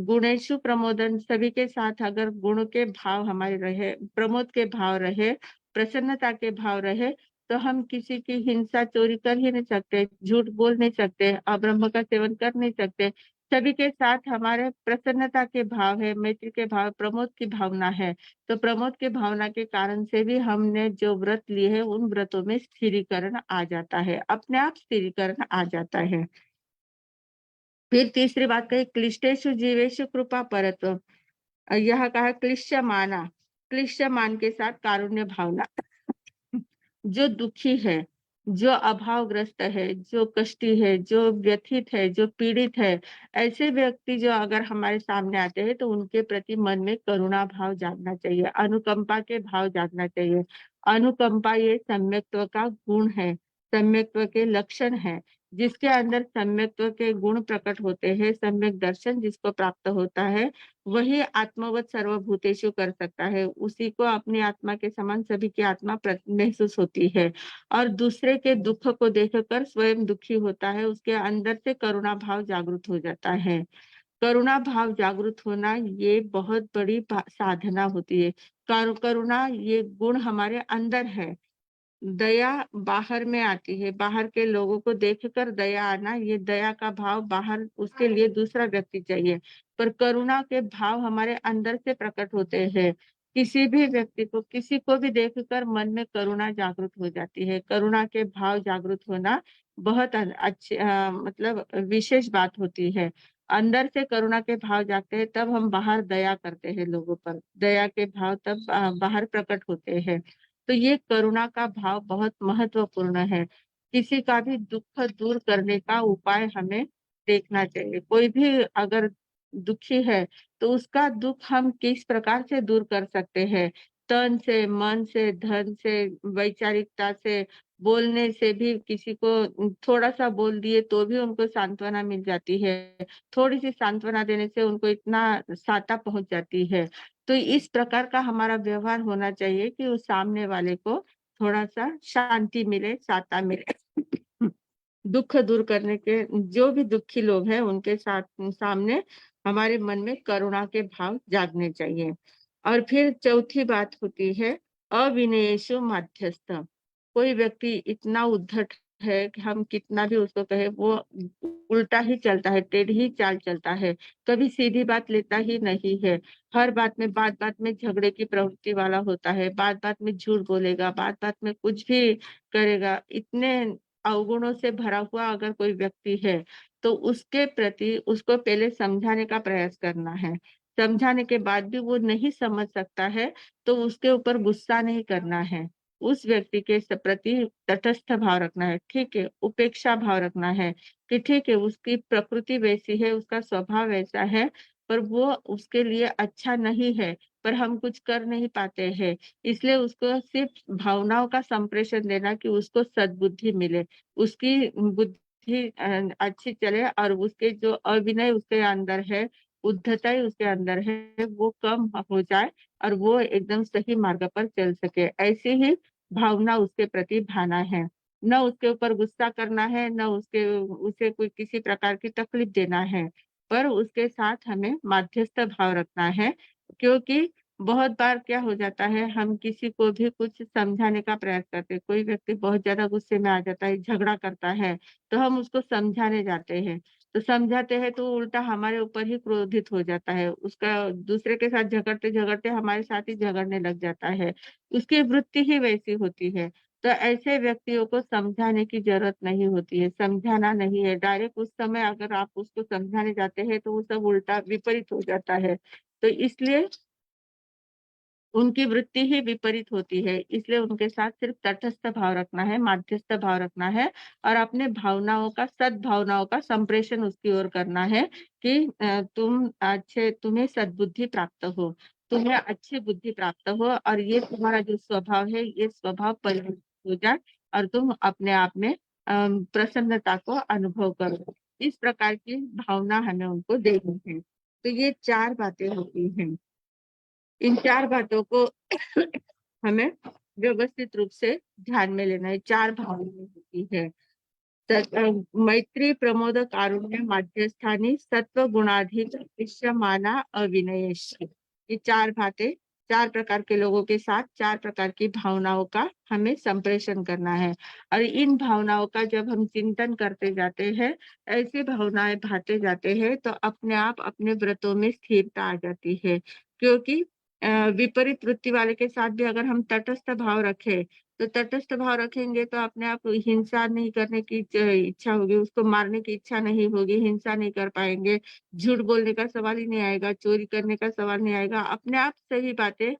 गुणेशु प्रमोदन, सभी के साथ अगर गुण के भाव हमारे रहे, प्रमोद के भाव रहे, प्रसन्नता के भाव रहे, तो हम किसी की हिंसा चोरी कर ही नहीं सकते, झूठ बोल नहीं सकते, अब्रह्म का सेवन कर नहीं सकते। सभी के साथ हमारे प्रसन्नता के भाव है, मैत्री के भाव, प्रमोद की भावना है। तो प्रमोद के भावना के कारण से भी हमने जो व्रत लिए हैं उन व्रतों में स्थिरीकरण आ जाता है, अपने आप स्थिरीकरण आ जाता है। फिर तीसरी बात कही, क्लिष्टेषु जीवेषु कृपा परत्व। यह कहा क्लिश्यमाना, क्लिश्यमान के साथ कारुण्य भावना। जो दुखी है, जो अभावग्रस्त है, जो कष्टी है, जो व्यथित है, जो पीड़ित है, ऐसे व्यक्ति जो अगर हमारे सामने आते हैं तो उनके प्रति मन में करुणा भाव जागना चाहिए, अनुकंपा के भाव जागना चाहिए। अनुकंपा ये सम्यक्त्व का गुण है, सम्यक्त्व के लक्षण है। जिसके अंदर सम्यक्त्व के गुण प्रकट होते हैं, सम्यक दर्शन जिसको प्राप्त होता है, वही आत्मवत सर्वभूतेषु कर सकता है, उसी को अपनी आत्मा के समान सभी की आत्मा महसूस होती है। और दूसरे के दुख को देखकर स्वयं दुखी होता है, उसके अंदर से करुणा भाव जागृत हो जाता है। करुणा भाव जागृत होना ये बहुत बड़ी साधना होती है। करुणा ये गुण हमारे अंदर है, दया बाहर में आती है, बाहर के लोगों को देखकर दया आना, ये दया का भाव बाहर उसके लिए दूसरा व्यक्ति चाहिए। पर करुणा के भाव हमारे अंदर से प्रकट होते हैं। किसी भी व्यक्ति को, किसी को भी देखकर मन में करुणा जागृत हो जाती है। करुणा के भाव जागृत होना बहुत अच्छी मतलब विशेष बात होती है। अंदर से करुणा के भाव जागते हैं, तब हम बाहर दया करते हैं लोगों पर। दया के भाव तब बाहर प्रकट होते हैं। तो ये करुणा का भाव बहुत महत्वपूर्ण है। किसी का भी दुःख दूर करने का उपाय हमें देखना चाहिए। कोई भी अगर दुखी है, तो उसका दुःख हम किस प्रकार से दूर कर सकते हैं? तन से, मन से, धन से, वैचारिकता से, बोलने से भी किसी को थोड़ा-सा बोल दिए तो भी उनको सांत्वना मिल जाती है। थोड़ी-सी सांत्वना देने से उनको इतना सहायता पहुँच जाती है। तो इस प्रकार का हमारा व्यवहार होना चाहिए कि उस सामने वाले को थोड़ा-सा शांति मिले, सहायता मिले। दुःख दूर करने के जो भी दुखी लोग हैं उनके साथ सामने हमारे मन में करुणा के भाव जागने चाहिए। और फिर चौथी बात होती है अविनयेषु माध्यस्थ। कोई व्यक्ति इतना उद्धट है कि हम कितना भी उसको कहे वो उल्टा ही चलता है, टेढ़ी ही चाल चलता है, कभी सीधी बात लेता ही नहीं है। हर बात-बात में झगड़े की प्रवृत्ति वाला होता है, बात-बात में झूठ बोलेगा, बात-बात में कुछ भी करेगा। इतने अवगुणों से भरा हुआ अगर कोई व्यक्ति है, तो उसके प्रति उसको पहले समझाने का प्रयास करना है। समझाने के बाद भी वो नहीं समझ सकता है, तो उसके ऊपर गुस्सा नहीं करना है। उस व्यक्ति के प्रति तटस्थ भाव रखना है, ठीक है, उपेक्षा भाव रखना है कि ठीक है, उसकी प्रकृति वैसी है, उसका स्वभाव वैसा है, पर वो उसके लिए अच्छा नहीं है, पर हम कुछ कर नहीं पाते हैं। इसलिए उसको सिर्फ भावनाओं का संप्रेषण देना कि उसको सद्बुद्धि मिले। उसकी बुद्धि अच्छी चले और उसके जो अविनय उसके अंदर है, उद्धता ही उसके अंदर है, वो कम हो जाए और वो एकदम सही मार्ग पर चल सके। ऐसी ही भावना उसके प्रति भाना है। ना उसके ऊपर गुस्सा करना है, ना उसे कोई किसी प्रकार की तकलीफ देना है, पर उसके साथ हमें मध्यस्थ भाव रखना है। क्योंकि बहुत बार क्या हो जाता है, हम किसी को भी कुछ समझाने का प्रयास करते हैं। कोई व्यक्ति बहुत ज़्यादा गुस्से में आ जाता है, झगड़ा करता है, तो हम उसको समझाने जाते हैं। तो समझाते हैं तो उल्टा हमारे ऊपर ही क्रोधित हो जाता है। उसका दूसरे के साथ झगड़ते-झगड़ते हमारे साथ ही झगड़ने लग जाता है। उसकी वृत्ति ही वैसी होती है। तो ऐसे व्यक्तियों को समझाने की ज़रूरत नहीं होती है, समझाना नहीं है। डायरेक्ट उस समय अगर आप उसको समझाने जाते हैं, तो वो सब उल्टा विपरीत हो जाता है। तो इसलिए उनकी वृत्ति ही विपरीत होती है, इसलिए उनके साथ सिर्फ तटस्थ भाव रखना है, माध्यस्थ भाव रखना है और अपने भावनाओं का सद्भावनाओं का संप्रेषण उसकी ओर करना है कि तुम्हें सद्बुद्धि प्राप्त हो, तुम्हें अच्छी बुद्धि प्राप्त हो और ये तुम्हारा जो स्वभाव है, ये स्वभाव परिवर्तित हो जाए और तुम अपने आप में प्रसन्नता को अनुभव करो। इस प्रकार की भावना हमें उनको देनी है। तो ये 4 बातें होती हैं। इन 4 बातों को हमें व्यवस्थित रूप से ध्यान में लेना है। 4 भावनाएँ होती हैं। मैत्री, प्रमोद, कारुण्य, मध्यस्थानी, सत्व, गुणाधिक, दृश्यमाना, अविनयेषु। ये 4 बातें 4 प्रकार के लोगों के साथ 4 प्रकार की भावनाओं का हमें संप्रेषण करना है। और इन भावनाओं का जब हम चिंतन करते जाते हैं, ऐसी भावनाएँ भाते जाते हैं, तो अपने आप अपने व्रतों में स्थिरता आ जाती है। क्योंकि विपरीत वृत्ति वाले के साथ भी अगर हम तटस्थ भाव रखें, तो तटस्थ भाव रखेंगे तो अपने आप हिंसा नहीं करने की इच्छा होगी, उसको मारने की इच्छा नहीं होगी, हिंसा नहीं कर पाएँगे, झूठ बोलने का सवाल ही नहीं आएगा, चोरी करने का सवाल नहीं आएगा। अपने आप सभी बातें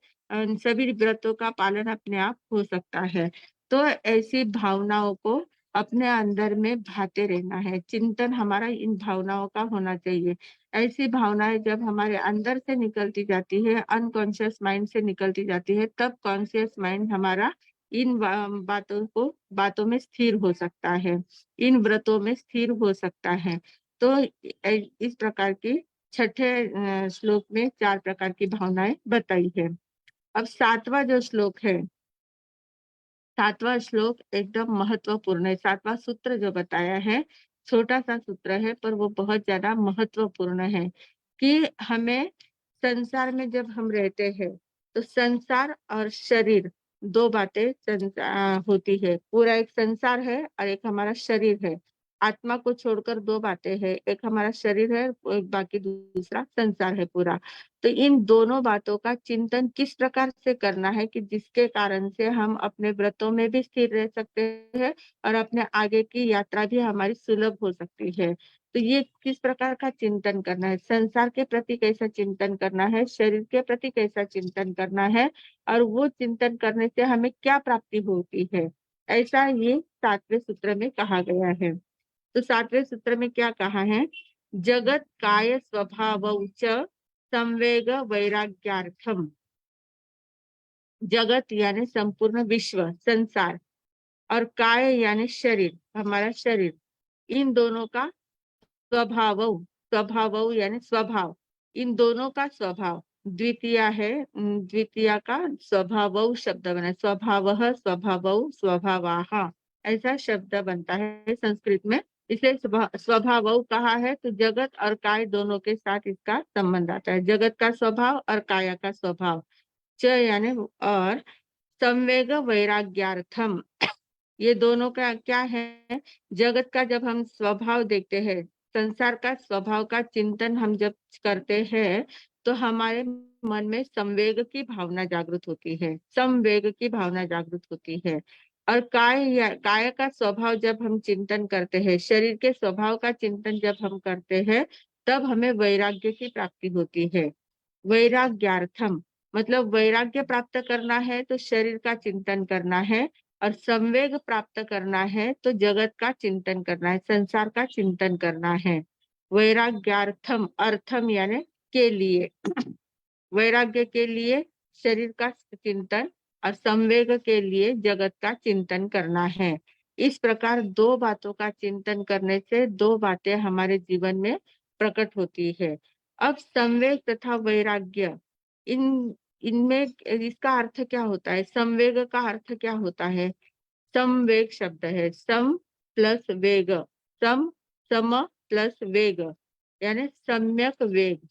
सभी व्रतों का पालन अपने आप हो सकता है। तो ऐसी भावनाओं को अपने अंदर में भाते रहना है, चिंतन हमारा इन भावनाओं का होना चाहिए। ऐसी भावनाएँ जब हमारे अंदर से निकलती जाती है, अनकॉन्शियस माइंड से निकलती जाती है, तब कॉन्शियस माइंड हमारा इन बातों में स्थिर हो सकता है, इन व्रतों में स्थिर हो सकता है। तो इस प्रकार की छठे श्लोक में 4 प्रकार की भावनाएँ बताई है। अब 7वाँ जो श्लोक है, 7वाँ श्लोक एकदम महत्वपूर्ण है। 7वाँ सूत्र जो बताया है, छोटा-सा सूत्र है पर वो बहुत ज़्यादा महत्वपूर्ण है कि हमें संसार में जब हम रहते हैं, तो संसार और शरीर दो बातें होती है। पूरा एक संसार है और एक हमारा शरीर है। आत्मा को छोड़कर दो बातें हैं, एक हमारा शरीर है और बाकी दूसरा संसार है पूरा। तो इन दोनों बातों का चिंतन किस प्रकार से करना है कि जिसके कारण से हम अपने व्रतों में भी स्थिर रह सकते हैं और अपने आगे की यात्रा भी हमारी सुलभ हो सकती है। तो ये किस प्रकार का चिंतन करना है, संसार के प्रति कैसा चिंतन करना है, शरीर के प्रति कैसा चिंतन करना है और वो चिंतन करने से हमें क्या प्राप्ति होती है, ऐसा ये 7वें सूत्र में कहा गया है। तो 7वें सूत्र में क्या कहा है, जगत काय स्वभाव च संवेग वैराग्यार्थम। जगत यानी संपूर्ण विश्व, संसार, और काय यानी शरीर, हमारा शरीर, इन दोनों का स्वभाव, स्वभाव यानी स्वभाव, इन दोनों का स्वभाव द्वितीय है। द्वितीय का स्वभाव शब्द बना, स्वभाव स्वभाव स्वभावाः, ऐसा शब्द बनता है संस्कृत में। इसे स्वभाव कहा है तो जगत और काय दोनों के साथ इसका संबंध आता है। जगत का स्वभाव और काया का स्वभाव, च यानी और, संवेग वैराग्यार्थम, ये दोनों का क्या है, जगत का जब हम स्वभाव देखते हैं, संसार का स्वभाव का चिंतन हम जब करते हैं तो हमारे मन में संवेग की भावना जागृत होती है, संवेग की भावना जागृत होती है। और काय का स्वभाव जब हम चिंतन करते हैं, शरीर के स्वभाव का चिंतन जब हम करते हैं, तब हमें वैराग्य की प्राप्ति होती है। वैराग्यार्थम मतलब वैराग्य प्राप्त करना है तो शरीर का चिंतन करना है, और संवेग प्राप्त करना है तो जगत का चिंतन करना है, संसार का चिंतन करना है। वैराग्यार्थम, अर्थम यानी के लिए, वैराग्य के लिए शरीर का चिंतन और संवेग के लिए जगत का चिंतन करना है। इस प्रकार दो बातों का चिंतन करने से दो बातें हमारे जीवन में प्रकट होती है। अब संवेग तथा वैराग्य, इन इनमें इसका अर्थ क्या होता है, संवेग का अर्थ क्या होता है, समवेग शब्द है, सम प्लस वेग, सम, सम प्लस वेग, यानी सम्यक वेग।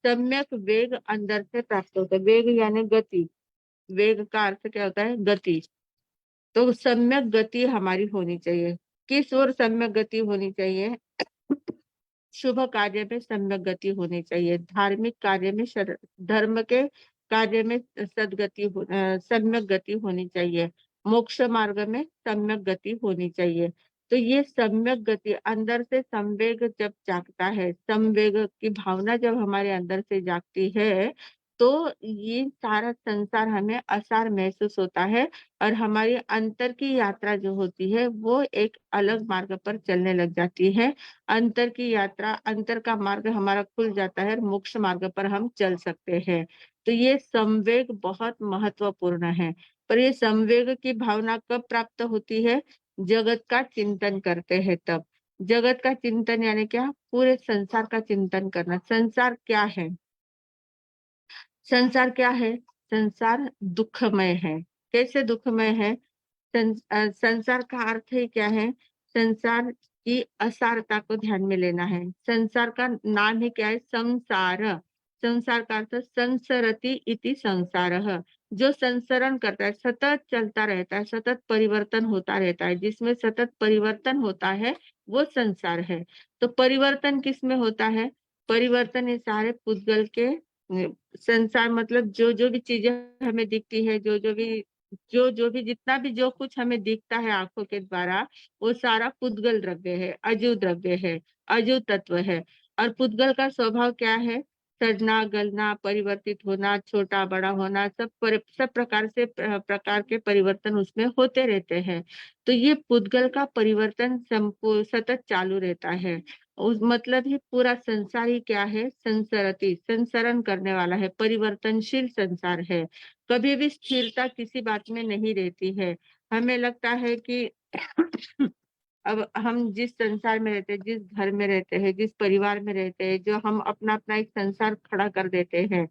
सम्यक वेग अंदर से प्राप्त होता है, वेग यानी गति, वेग का अर्थ क्या होता है, गति। तो सम्यक गति हमारी होनी चाहिए। किस ओर सम्यक गति होनी चाहिए, शुभ कार्य में सम्यक गति होनी चाहिए, धार्मिक कार्य में धर्म के कार्य में सम्यक गति होनी चाहिए, मोक्ष मार्ग में सम्यक गति होनी चाहिए। तो ये सम्यक गति अंदर से संवेग जब जागता है, संवेग की भावना जब हमारे अंदर से जागती है, तो ये सारा संसार हमें असार महसूस होता है और हमारी अंतर की यात्रा जो होती है वो एक अलग मार्ग पर चलने लग जाती है। अंतर की यात्रा, अंतर का मार्ग हमारा खुल जाता है और मोक्ष मार्ग पर हम चल सकते हैं। तो ये संवेग बहुत महत्वपूर्ण है। पर ये संवेग की भावना कब प्राप्त होती है, जगत का चिंतन करते हैं तब। जगत का चिंतन यानी क्या, पूरे संसार का चिंतन करना। संसार क्या है, संसार क्या है, संसार दुखमय है। कैसे दुखमय है, संसार का अर्थ ही क्या है, संसार की असारता को ध्यान में लेना है। संसार का नाम ही क्या है, संसार। संसार का अर्थ संसरति इति संसारः, जो संसरण करता है, सतत चलता रहता है, सतत परिवर्तन होता रहता है, जिसमें सतत परिवर्तन होता है वो संसार है। तो परिवर्तन किस में होता है, परिवर्तन ये सारे पुद्गल के संसार मतलब जो जो भी चीजें हमें दिखती है, जो भी जितना भी जो कुछ हमें दिखता है आंखों के द्वारा, वो सारा पुद्गल द्रव्य है, अजू द्रव्य है, अजू तत्व है। और पुद्गल का स्वभाव क्या है, सड़ना, गलना, परिवर्तित होना, छोटा बड़ा होना, सब प्रकार के परिवर्तन उसमें होते रहते हैं। तो ये पुद्गल का परिवर्तन सतत चालू रहता है। उस मतलब ही पूरा संसार ही क्या है, संसरति, संसरण करने वाला है, परिवर्तनशील संसार है। कभी भी स्थिरता किसी बात में नहीं रहती है। हमें लगता है कि अब हम जिस संसार में रहते हैं, जिस घर में रहते हैं, जिस परिवार में रहते हैं, जो हम अपना अपना एक संसार खड़ा कर देते हैं।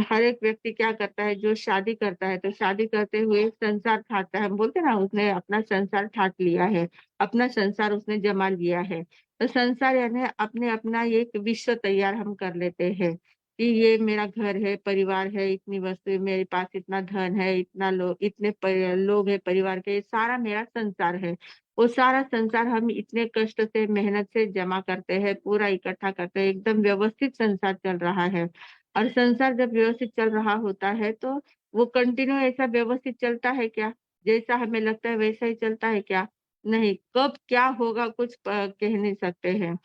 हर एक व्यक्ति क्या करता है, जो शादी करता है तो शादी करते हुए संसार ठाटता है, हम बोलते हैं ना उसने अपना संसार ठाट लिया है, अपना संसार उसने जमा लिया है। तो संसार यानी अपने अपना एक विश्व तैयार हम कर लेते हैं। कि ये मेरा घर है, परिवार है, इतनी वस्तु मेरे पास, इतना धन है, इतना इतने लोग हैं परिवार के, ये सारा मेरा संसार है। वो सारा संसार हम इतने कष्ट से, मेहनत से जमा करते हैं, पूरा इकट्ठा करते हैं, एकदम व्यवस्थित संसार चल रहा है। और संसार जब व्यवस्थित चल रहा होता है तो वो कंटिन्यू ऐसा व्यवस्थित चलता है क्या? जैसा हमें लगता है वैसा ही चलता है क्या? नहीं, कब क्या होगा कुछ कह नहीं सकते हैं।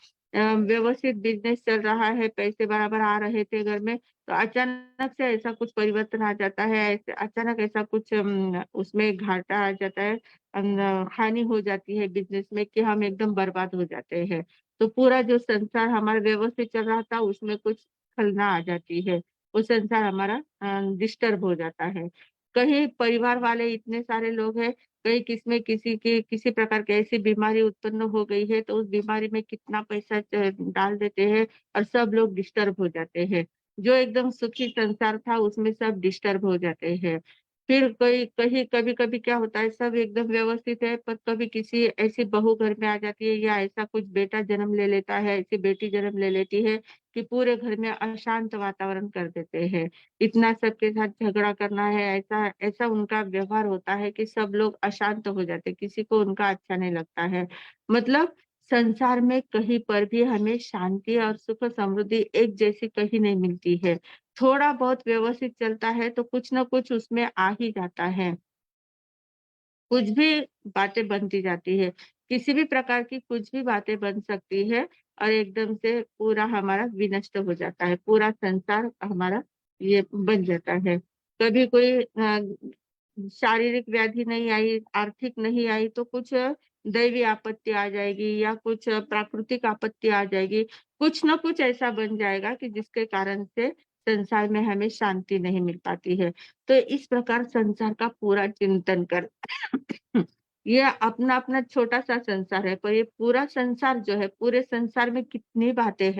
व्यवस्थित बिज़नेस चल रहा है, पैसे बराबर आ रहे थे घर में, तो अचानक से ऐसा कुछ परिवर्तन आ जाता है, ऐसे अचानक ऐसा कुछ उसमें घाटा आ जाता है, हानि हो जाती है बिज़नेस में कि हम एकदम बर्बाद हो जाते हैं। तो पूरा जो संसार हमारा व्यवस्थित चल रहा था, उसमें कुछ खलना आ जाती है। वो संसार हमारा डिस्टर्ब हो जाता है। कहीं परिवार वाले इतने सारे लोग हैं, कहीं किसमें किसी की किसी प्रकार की ऐसी बीमारी उत्पन्न हो गई है, तो उस बीमारी में कितना पैसा डाल देते हैं और सब लोग डिस्टर्ब हो जाते हैं। जो एकदम सुखी संसार था, उसमें सब डिस्टर्ब हो जाते हैं। फिर कोई कहीं कभी-कभी क्या होता है, सब एकदम व्यवस्थित है, पर कभी किसी ऐसी बहू घर में आ जाती है या ऐसा कुछ बेटा जन्म ले लेता है, ऐसी बेटी जन्म ले लेती है कि पूरे घर में अशांत वातावरण कर देते हैं। इतना सबके साथ झगड़ा करना है, ऐसा ऐसा उनका व्यवहार होता है कि सब लोग अशांत हो जाते हैं, किसी को उनका अच्छा नहीं लगता है। मतलब संसार में कहीं पर भी हमें शांति और सुख समृद्धि एक जैसी कहीं नहीं मिलती है। थोड़ा बहुत व्यवस्थित चलता है तो कुछ न कुछ उसमें आ ही जाता है। कुछ भी बातें बनती जाती है। किसी भी प्रकार की कुछ भी बातें बन सकती है और एकदम से पूरा हमारा विनष्ट हो जाता है। पूरा संसार हमारा ये बन जाता है। कभी कोई शारीरिक व्याधि नहीं आई, आर्थिक नहीं आई तो कुछ दैवी आपत्ति आ जाएगी या कुछ प्राकृतिक आपत्ति आ जाएगी। कुछ न कुछ ऐसा बन जाएगा कि जिसके कारण से संसार में हमें शांति नहीं मिल पाती है। तो इस प्रकार संसार का पूरा चिंतन कर ये अपना-अपना छोटा-सा संसार है, पर ये पूरा संसार जो है, पूरे संसार में कितनी बातें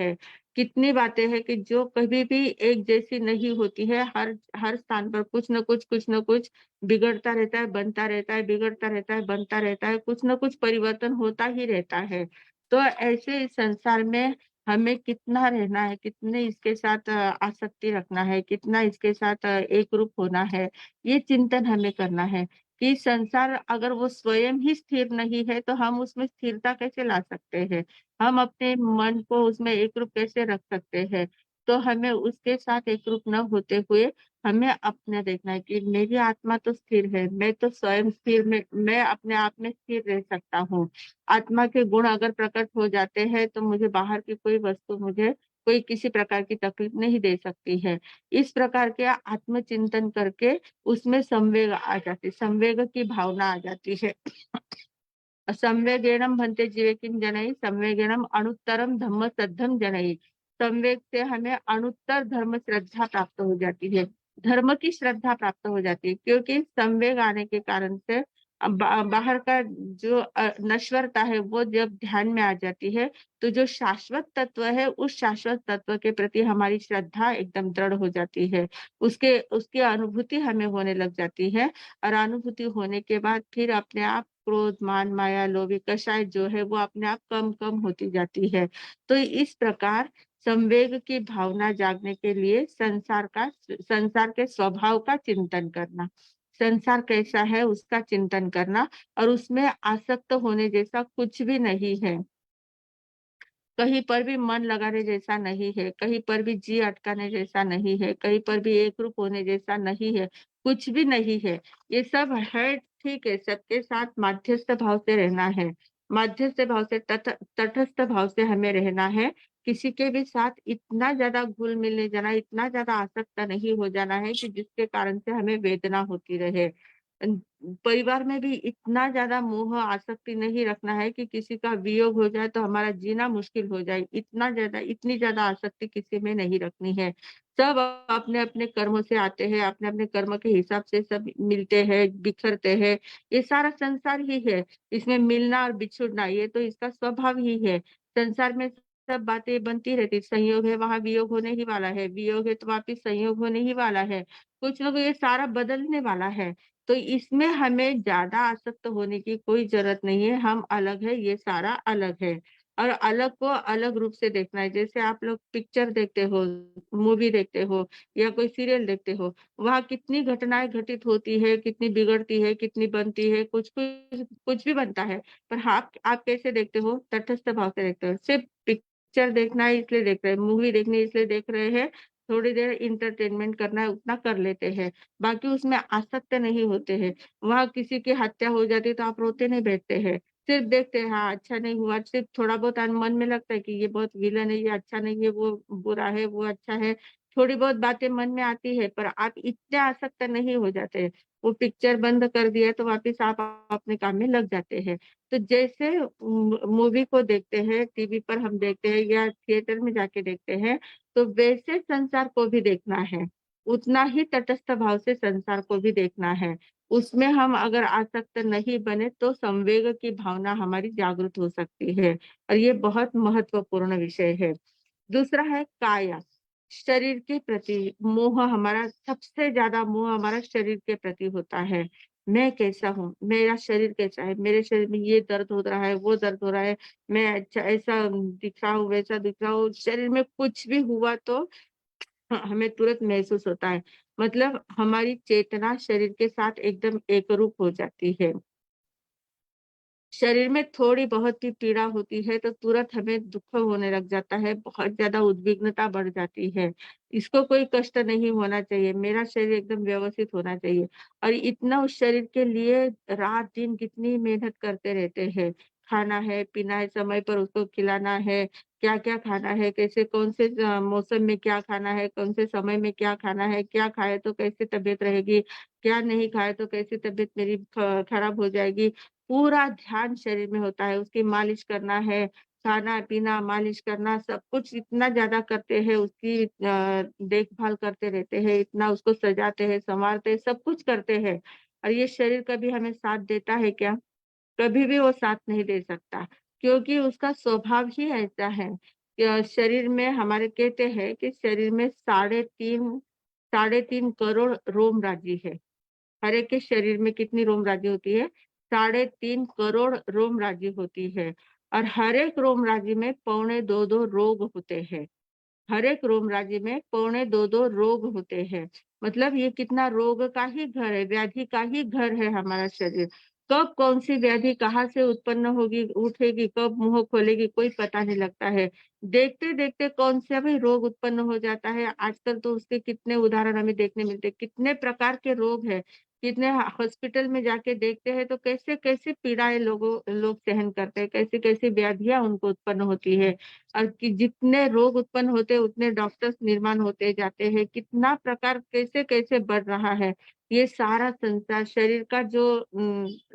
हैं कि जो कभी भी एक जैसी नहीं होती है। हर हर स्थान पर कुछ न कुछ बिगड़ता रहता है, बनता रहता है, बिगड़ता रहता है, बनता रहता है, कुछ न कुछ परिवर्तन होता ही रहता है। तो ऐसे इस संसार में हमें कितना रहना है, कितने इसके साथ आसक्ति रखना है, कितना इसके साथ एकरूप होना है, ये चिंतन हमें करना है। कि संसार अगर वो स्वयं ही स्थिर नहीं है, तो हम उसमें स्थिरता कैसे ला सकते हैं? हम अपने मन को उसमें एकरूप कैसे रख सकते हैं? तो हमें उसके साथ एकरूप न होते हुए, हमें अपना देखना है कि मेरी आत्मा तो स्थिर है, मैं तो स्वयं स्थिर में मैं अपने आप में स्थिर रह सकता हूँ। आत्मा के गुण अगर प्रकट हो जाते हैं, तो मुझे बाहर की कोई वस्तु मुझे कोई किसी प्रकार की तकलीफ नहीं दे सकती है। इस प्रकार के आत्मचिंतन करके उसमें संवेग आ जाती संवेग की भावना आ जाती है। संवेगेनम भन्ते जीवे किं जनैः संवेगेनम अनुत्तरम धम्म सद्धम जनैः। संवेग से हमें अनुत्तर धर्म श्रद्धा प्राप्त हो जाती है। धर्म की श्रद्धा प्राप्त हो जाती है क्योंकि संवेग आने के कारण से बाहर का जो नश्वरता है वो जब ध्यान में आ जाती है, तो जो शाश्वत तत्व है उस शाश्वत तत्व के प्रति हमारी श्रद्धा एकदम दृढ़ हो जाती है। उसके उसकी अनुभूति हमें होने लग जाती है और अनुभूति होने के बाद फिर अपने आप क्रोध, मान, माया, लोभी, कषाय जो है वो अपने आप कम-कम होती जाती है। तो इस प्रकार संवेग की भावना जागने के लिए संसार के स्वभाव का चिंतन करना, संसार कैसा है उसका चिंतन करना और उसमें आसक्त होने जैसा कुछ भी नहीं है। कहीं पर भी मन लगाने जैसा नहीं है, कहीं पर भी जी अटकाने जैसा नहीं है, कहीं पर भी एकरूप होने जैसा नहीं है, कुछ भी नहीं है। ये सब है, ठीक है, सबके साथ मध्यस्थ भाव से रहना है। मध्यस्थ भाव से तटस्थ भाव से हमें रहना है। किसी के भी साथ इतना ज़्यादा घुल-मिल नहीं जाना, इतना ज़्यादा आसक्त नहीं हो जाना है कि जिसके कारण से हमें वेदना होती रहे। अन परिवार में भी इतना ज़्यादा मोह आसक्ति नहीं रखना है कि किसी का वियोग हो जाए तो हमारा जीना मुश्किल हो जाए। इतनी ज़्यादा आसक्ति किसी में नहीं रखनी है। सब अपने-अपने कर्मों से आते हैं, अपने-अपने कर्म के हिसाब से सब मिलते हैं, बिखरते हैं। ये सारा संसार ही है। इसमें मिलना और बिछुड़ना ये तो इसका स्वभाव ही है। संसार में सब बातें बनती रहती, संयोग है वहाँ वियोग होने ही वाला है, वियोग है तो वापिस संयोग होने ही वाला है। कुछ ना कुछ ये सारा बदलने वाला है। तो इसमें हमें ज़्यादा आसक्त होने की कोई ज़रूरत नहीं है, हम अलग है, ये सारा अलग है। और अलग को अलग रूप से देखना है। जैसे आप लोग पिक्चर देखते हो, मूवी देखते हो या कोई सीरियल देखते हो, वहाँ कितनी घटनाएँ घटित होती है, कितनी बिगड़ती है, कितनी बनती है, कुछ-कुछ कुछ भी बनता है। पर आप कैसे देखते हो? तटस्थ भाव से देखते हो। सिर्फ़ पिक्चर देखना है इसलिए देख रहे हैं, मूवी देखनी है इसलिए देख रहे हैं, थोड़ी देर एंटरटेनमेंट करना है उतना कर लेते हैं। बाकी उसमें आसक्त नहीं होते हैं। वहाँ किसी की हत्या हो जाती है तो आप रोते नहीं बैठते हैं। सिर्फ़ देखते हैं, हाँ, अच्छा नहीं हुआ, सिर्फ़ थोड़ा बहुत मन में लगता है कि ये बहुत विलेन है, ये अच्छा नहीं है, वो बुरा है, वो अच्छा है। थोड़ी बहुत बातें मन में आती है, पर आप इतने आसक्त नहीं हो जाते। वो पिक्चर बंद कर दिया तो वापस आप अपने काम में लग जाते हैं। तो जैसे मूवी को देखते हैं, टीवी पर हम देखते हैं या थिएटर में जाके देखते हैं, तो वैसे संसार को भी देखना है। उतना ही तटस्थ भाव से संसार को भी देखना है। उसमें हम अगर आसक्त नहीं बने तो संवेग की भावना हमारी जागृत हो सकती है और ये बहुत महत्वपूर्ण विषय है। दूसरा है काया, शरीर के प्रति मोह हमारा सबसे ज़्यादा मोह हमारा शरीर के प्रति होता है। मैं कैसा हूँ? मेरा शरीर कैसा है? मेरे शरीर में ये दर्द हो रहा है, वो दर्द हो रहा है, मैं अच्छा ऐसा दिख रहा हूँ, वैसा दिख रहा हूँ। शरीर में कुछ भी हुआ तो हाँ, हमें तुरंत महसूस होता है। मतलब हमारी चेतना शरीर के साथ एकदम एकरूप हो जाती है। शरीर में थोड़ी बहुत भी पीड़ा होती है तो तुरंत हमें दुःख होने लग जाता है, बहुत ज़्यादा उद्विग्नता बढ़ जाती है। इसको कोई कष्ट नहीं होना चाहिए, मेरा शरीर एकदम व्यवस्थित होना चाहिए और इतना उस शरीर के लिए रात-दिन कितनी मेहनत करते रहते हैं। खाना है, पीना है, समय पर उसको खिलाना है, क्या-क्या खाना है, कैसे कौन से मौसम में क्या खाना है, कौन से समय में क्या खाना है, क्या खाए तो कैसे तबीयत रहेगी, क्या नहीं खाए तो कैसे तबीयत मेरी खराब हो जाएगी। पूरा ध्यान शरीर में होता है, उसकी मालिश करना है, खाना-पीना, मालिश करना सब कुछ इतना ज़्यादा करते हैं, उसकी देखभाल करते रहते हैं, इतना उसको सजाते हैं, सँवारते हैं, सब कुछ करते हैं। और ये शरीर कभी हमें साथ देता है क्या? कभी भी वो साथ नहीं दे सकता, क्योंकि उसका स्वभाव ही ऐसा है। शरीर में हमारे कहते हैं कि शरीर में साढ़े 3 करोड़ रोम राज्य है। हर एक के शरीर में कितनी रोम राज्य होती है? 3.5 करोड़ रोम राज्य होती है और हर एक रोम राज्य में पौने 2-2 रोग होते हैं। हर एक रोम राज्य में पौने 2-2 रोग होते हैं। मतलब ये कितना रोग का ही घर है, व्याधि का ही घर है हमारा शरीर। कब कौन-सी व्याधि कहाँ से उत्पन्न होगी, उठेगी, कब मुँह खोलेगी, कोई पता नहीं लगता है। देखते-देखते कौन-सा भी रोग उत्पन्न हो जाता है। आजकल तो उसके कितने उदाहरण हमें देखने मिलते हैं, कितने प्रकार के रोग हैं। कितने हॉस्पिटल में जाके देखते हैं तो कैसे-कैसे पीड़ाएँ लोग सहन करते हैं, कैसी-कैसी व्याधियाँ उनको उत्पन्न होती है। और कि जितने रोग उत्पन्न होते हैं उतने डॉक्टर्स निर्माण होते जाते हैं। कितना प्रकार कैसे-कैसे बढ़ रहा है। ये सारा संसार शरीर का जो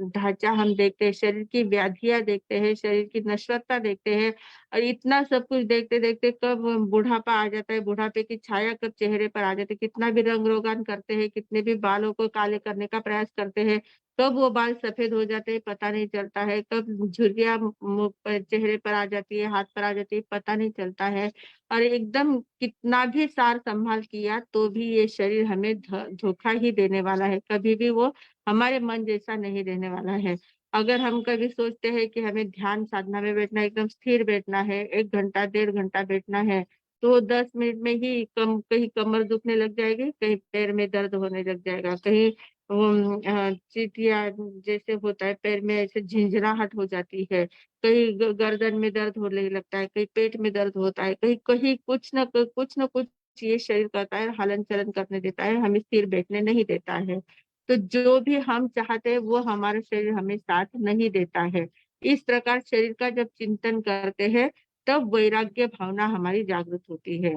ढाँचा हम देखते हैं, शरीर की व्याधियाँ देखते हैं, शरीर की नश्वरता देखते हैं और इतना सब कुछ देखते-देखते कब बुढ़ापा आ जाता है, बुढ़ापे की छाया कब चेहरे पर आ जाती है, कितना भी रंग-रोगान करते हैं, कितने भी बालों को काले करने का प्रयास करते हैं, कब वो बाल सफ़ेद हो जाते हैं पता नहीं चलता है, कब झुर्रियाँ मुँह पर चेहरे पर आ जाती है, हाथ पर आ जाती है, पता नहीं चलता है। और एकदम कितना भी सार-संभाल किया तो भी ये शरीर हमें धोखा ही देने वाला है, कभी भी वो हमारे मन जैसा नहीं रहने वाला है। अगर हम कभी सोचते हैं कि हमें ध्यान साधना में बैठना है, एकदम स्थिर बैठना है, 1 घंटा, डेढ़ घंटा बैठना है, तो 10 मिनट में ही कहीं कमर दुखने लग जाएगी, कहीं पैर में दर्द होने लग जाएगा, कहीं चीटियाँ जैसे होता है पैर में ऐसे झिंझनाहट हो जाती है, कहीं गर्दन में दर्द होने लगता है, कहीं पेट में दर्द होता है, कहीं कहीं कुछ न कुछ ये शरीर करता है, हलन-चलन करने देता है, हमें स्थिर बैठने नहीं देता है। तो जो भी हम चाहते हैं वो हमारा शरीर हमें साथ नहीं देता है। इस प्रकार शरीर का जब चिंतन करते हैं, तब वैराग्य भावना हमारी जागृत होती है।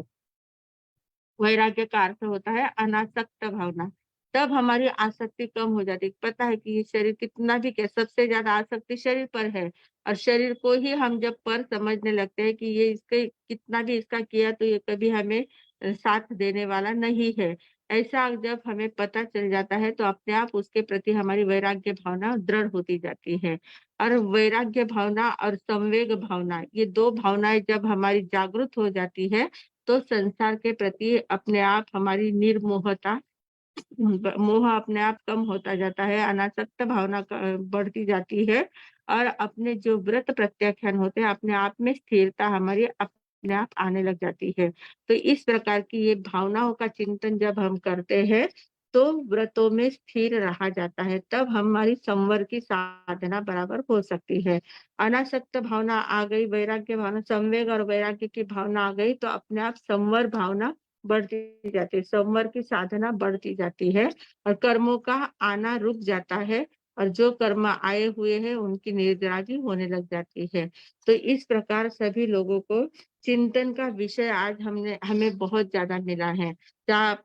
वैराग्य का अर्थ होता है अनासक्त भावना। तब हमारी आसक्ति कम हो जाती है। पता है कि ये शरीर कितना भी क्या सबसे ज़्यादा आसक्ति शरीर पर है और शरीर को ही हम जब पर समझने लगते हैं कि ये इसके कितना भी इसका किया तो ये कभी हमें साथ देने वाला नहीं है। ऐसा जब हमें पता चल जाता है तो अपने आप उसके प्रति हमारी वैराग्य भावना दृढ़ होती जाती है। और वैराग्य भावना और संवेग भावना ये 2 भावनाएँ जब हमारी जागृत हो जाती है तो संसार के प्रति अपने आप हमारी निर्मोहता मोह अपने आप कम होता जाता है, अनासक्त भावना बढ़ती जाती है और अपने जो व्रत प्रत्याख्यान होते हैं अपने आप में स्थिरता हमारी अपने आप आने लग जाती है। तो इस प्रकार की ये भावनाओं का चिंतन जब हम करते हैं तो व्रतों में स्थिर रहा जाता है, तब हमारी संवर की साधना बराबर हो सकती है। अनासक्त भावना आ गई, वैराग्य भावना, संवेग और वैराग्य की भावना आ गई तो अपने आप संवर भावना बढ़ती जाती है, संवर की साधना बढ़ती जाती है और कर्मों का आना रुक जाता है और जो कर्म आए हुए हैं उनकी निर्जरागी होने लग जाती है। तो इस प्रकार सभी लोगों को चिंतन का विषय आज हमें बहुत ज्यादा मिला है। चा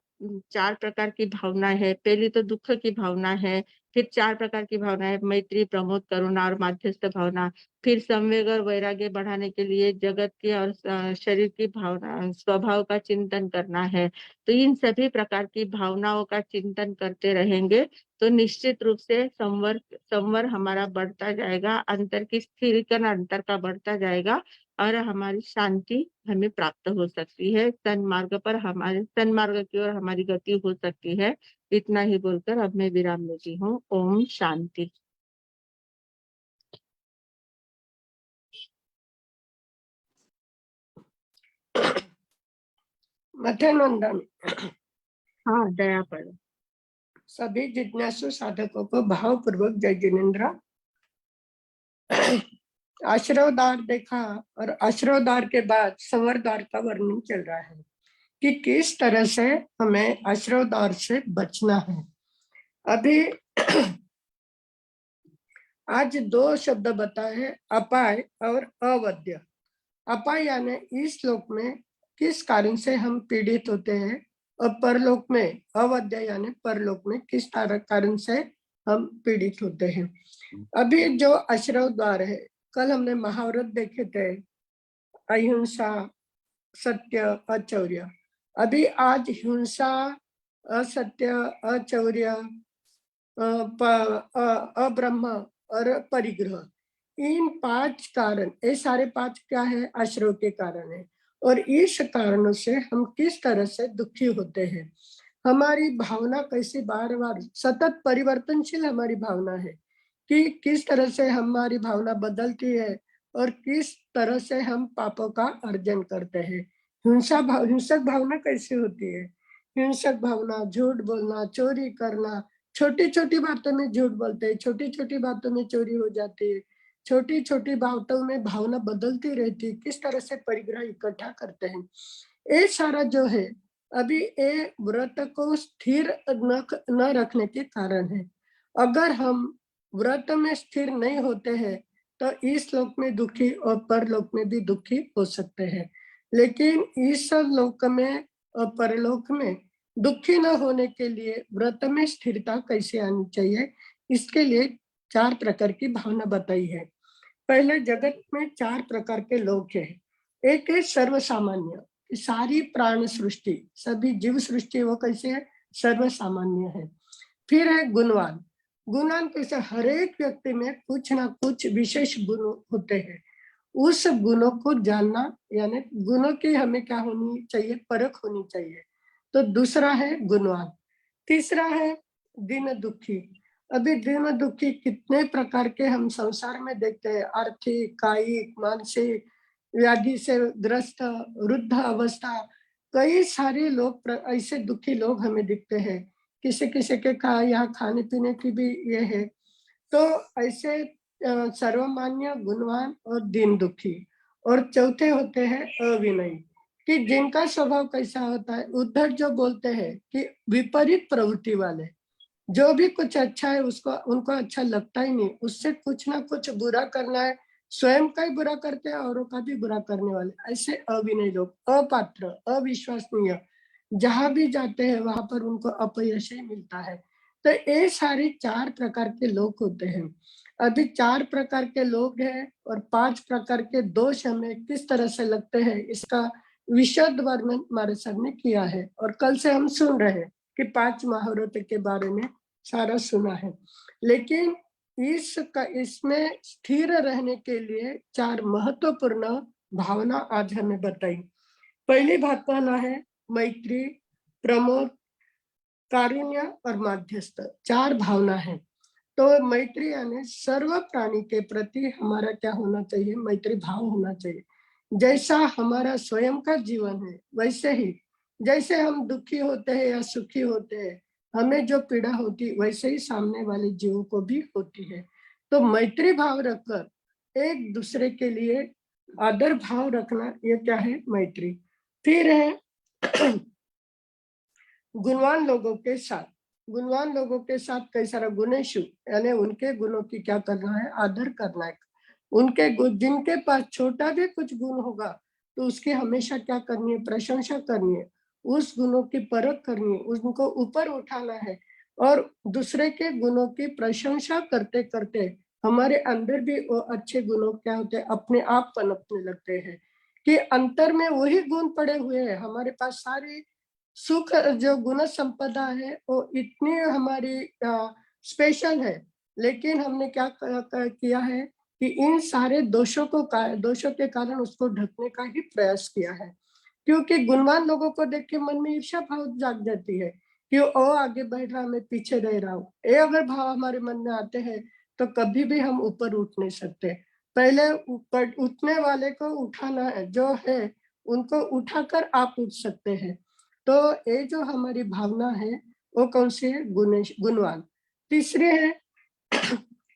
4 प्रकार की भावना है। पहली तो दुःख की भावना है, फिर 4 प्रकार की भावना है, मैत्री, प्रमोद, करुणा और माध्यस्थ भावना। फिर संवेग और वैराग्य बढ़ाने के लिए जगत की और शरीर की भावना स्वभाव का चिंतन करना है। तो इन सभी प्रकार की भावनाओं का चिंतन करते रहेंगे तो निश्चित रूप से संवर हमारा बढ़ता जाएगा, अंतर की स्थिरीकरण अंतर का बढ़ता जाएगा और हमारी शांति हमें प्राप्त हो सकती है। सन्मार्ग की ओर हमारी गति हो सकती है। इतना ही बोलकर अब मैं विराम लेती हूँ। ओम शांति। मथनंदन, हाँ, दया पर सभी जिज्ञासु साधकों को भावपूर्वक जय जिनेन्द्र। आश्रवदार देखा और आश्रवदार के बाद संवरदार का वर्णन चल रहा है कि किस तरह से हमें आश्रवदार से बचना है। अभी आज 2 शब्द बताए, अपाय और अवध्य। अपाय यानी इस लोक में किस कारण से हम पीड़ित होते हैं और परलोक में अवध्य यानी परलोक में किस कारण से हम पीड़ित होते हैं। अभी जो आश्रव द्वार है, कल हमने महाव्रत देखे थे, अहिंसा, सत्य, अचौर्य। अभी आज हिंसा, असत्य, अचौर्य, अब्रह्म और परिग्रह, इन 5 कारण, ये सारे 5 क्या है? आश्रव के कारण है। और इस कारणों से हम किस तरह से दुखी होते हैं। हमारी भावना कैसी बार बार सतत परिवर्तनशील हमारी भावना है कि किस तरह से हमारी भावना बदलती है और किस तरह से हम पापों का अर्जन करते हैं। हिंसक भावना कैसी होती है? हिंसक भावना झूठ बोलना, चोरी करना, छोटी छोटी बातों में झूठ बोलते हैं, छोटी छोटी बातों में चोरी हो जाती है, छोटी छोटी बातों में भावना बदलती रहती है, किस तरह से परिग्रह इकट्ठा करते हैं। ये सारा जो है अभी ये व्रत को स्थिर न रखने के कारण है। अगर हम व्रत में स्थिर नहीं होते हैं तो इस लोक में दुखी और परलोक में भी दुखी हो सकते हैं। लेकिन इस लोक में और परलोक में दुखी न होने के लिए व्रत में स्थिरता कैसे आनी चाहिए, इसके लिए 4 प्रकार की भावना बताई है। पहले जगत में 4 प्रकार के लोग हैं। एक है सर्वसामान्य, सारी प्राण सृष्टि, सभी जीव सृष्टि वो कैसे है? सर्वसामान्य है। फिर है गुणवान। गुणवान कैसे? हर एक व्यक्ति में कुछ ना कुछ विशेष गुण होते हैं। उस गुणों को जानना, यानी गुणों की हमें क्या होनी चाहिए? परख होनी चाहिए। तो दूसरा है गुणवान। तीसरा है दीन दुखी। अभी दीन दुखी कितने प्रकार के हम संसार में देखते हैं, आर्थिक, कायिक, मानसिक व्याधि से ग्रस्त, वृद्ध अवस्था, कई सारे लोग ऐसे दुखी लोग हमें दिखते हैं। किसी किसी के यहाँ खाने पीने की भी ये है। तो ऐसे सर्वमान्य, गुणवान और दीन दुखी। और चौथे होते हैं अविनयी, कि जिनका स्वभाव कैसा होता है? उद्धट जो बोलते हैं कि विपरीत प्रवृत्ति वाले, जो भी कुछ अच्छा है उसको उनको अच्छा लगता ही नहीं, उससे कुछ ना कुछ बुरा करना है, स्वयं का ही बुरा करते हैं, औरों का भी बुरा करने वाले, ऐसे अविनयी लोग, अपात्र, अविश्वसनीय, जहां भी जाते हैं वहां पर उनको अपयश ही मिलता है। तो ये सारे 4 प्रकार के लोग होते हैं। अभी 4 प्रकार के लोग हैं और 5 प्रकार के दोष हमें किस तरह से लगते हैं, इसका विशद वर्णन हमारे सर ने किया है। और कल से हम सुन रहे हैं कि 5 महाव्रत के बारे में सारा सुना है। लेकिन इसमें स्थिर रहने के लिए 4 महत्वपूर्ण भावना आज हमें बताई। पहली भावना है मैत्री, प्रमोद, कारुण्य और माध्यस्थ। 4 भावना है। तो मैत्री यानी सर्व प्राणी के प्रति हमारा क्या होना चाहिए, मैत्री भाव होना चाहिए। जैसा हमारा स्वयं का जीवन है वैसे ही, जैसे हम दुखी होते हैं या सुखी होते हैं, हमें जो पीड़ा होती वैसे ही सामने वाले जीवों को भी होती है। तो मैत्री भाव रखकर एक दूसरे के लिए आदर भाव रखना, ये क्या है, मैत्री। फिर है गुणवान लोगों के साथ। गुणवान लोगों के साथ कई सारा गुणेशु यानी उनके गुणों की क्या करना है, आदर करना है। उनके गुण, जिनके पास छोटा भी कुछ गुण होगा तो उसकी हमेशा क्या करनी है, प्रशंसा करनी है, उस गुणों की परख करनी है, उनको ऊपर उठाना है। और दूसरे के गुणों की प्रशंसा करते करते हमारे अंदर भी वो अच्छे गुणों क्या होते हैं, अपने आप पनपने लगते हैं। कि अंतर में वही गुण पड़े हुए हैं, हमारे पास सारी सुख जो गुण संपदा है वो इतनी हमारी स्पेशल है, लेकिन हमने क्या किया है कि इन सारे दोषों के कारण उसको ढकने का ही प्रयास किया है। क्योंकि गुणवान लोगों को देख के मन में ईर्ष्या भाव जाग जाती है कि ओ आगे बढ़ रहा, मैं पीछे रह रहा हूँ। ये अगर भाव हमारे मन में आते हैं तो कभी भी हम ऊपर उठ नहीं सकते। पहले ऊपर उठने वाले को उठाना है, जो है उनको उठाकर आप उठ सकते हैं। तो ये जो हमारी भावना है वो कौन सी है, गुणवान। तीसरी है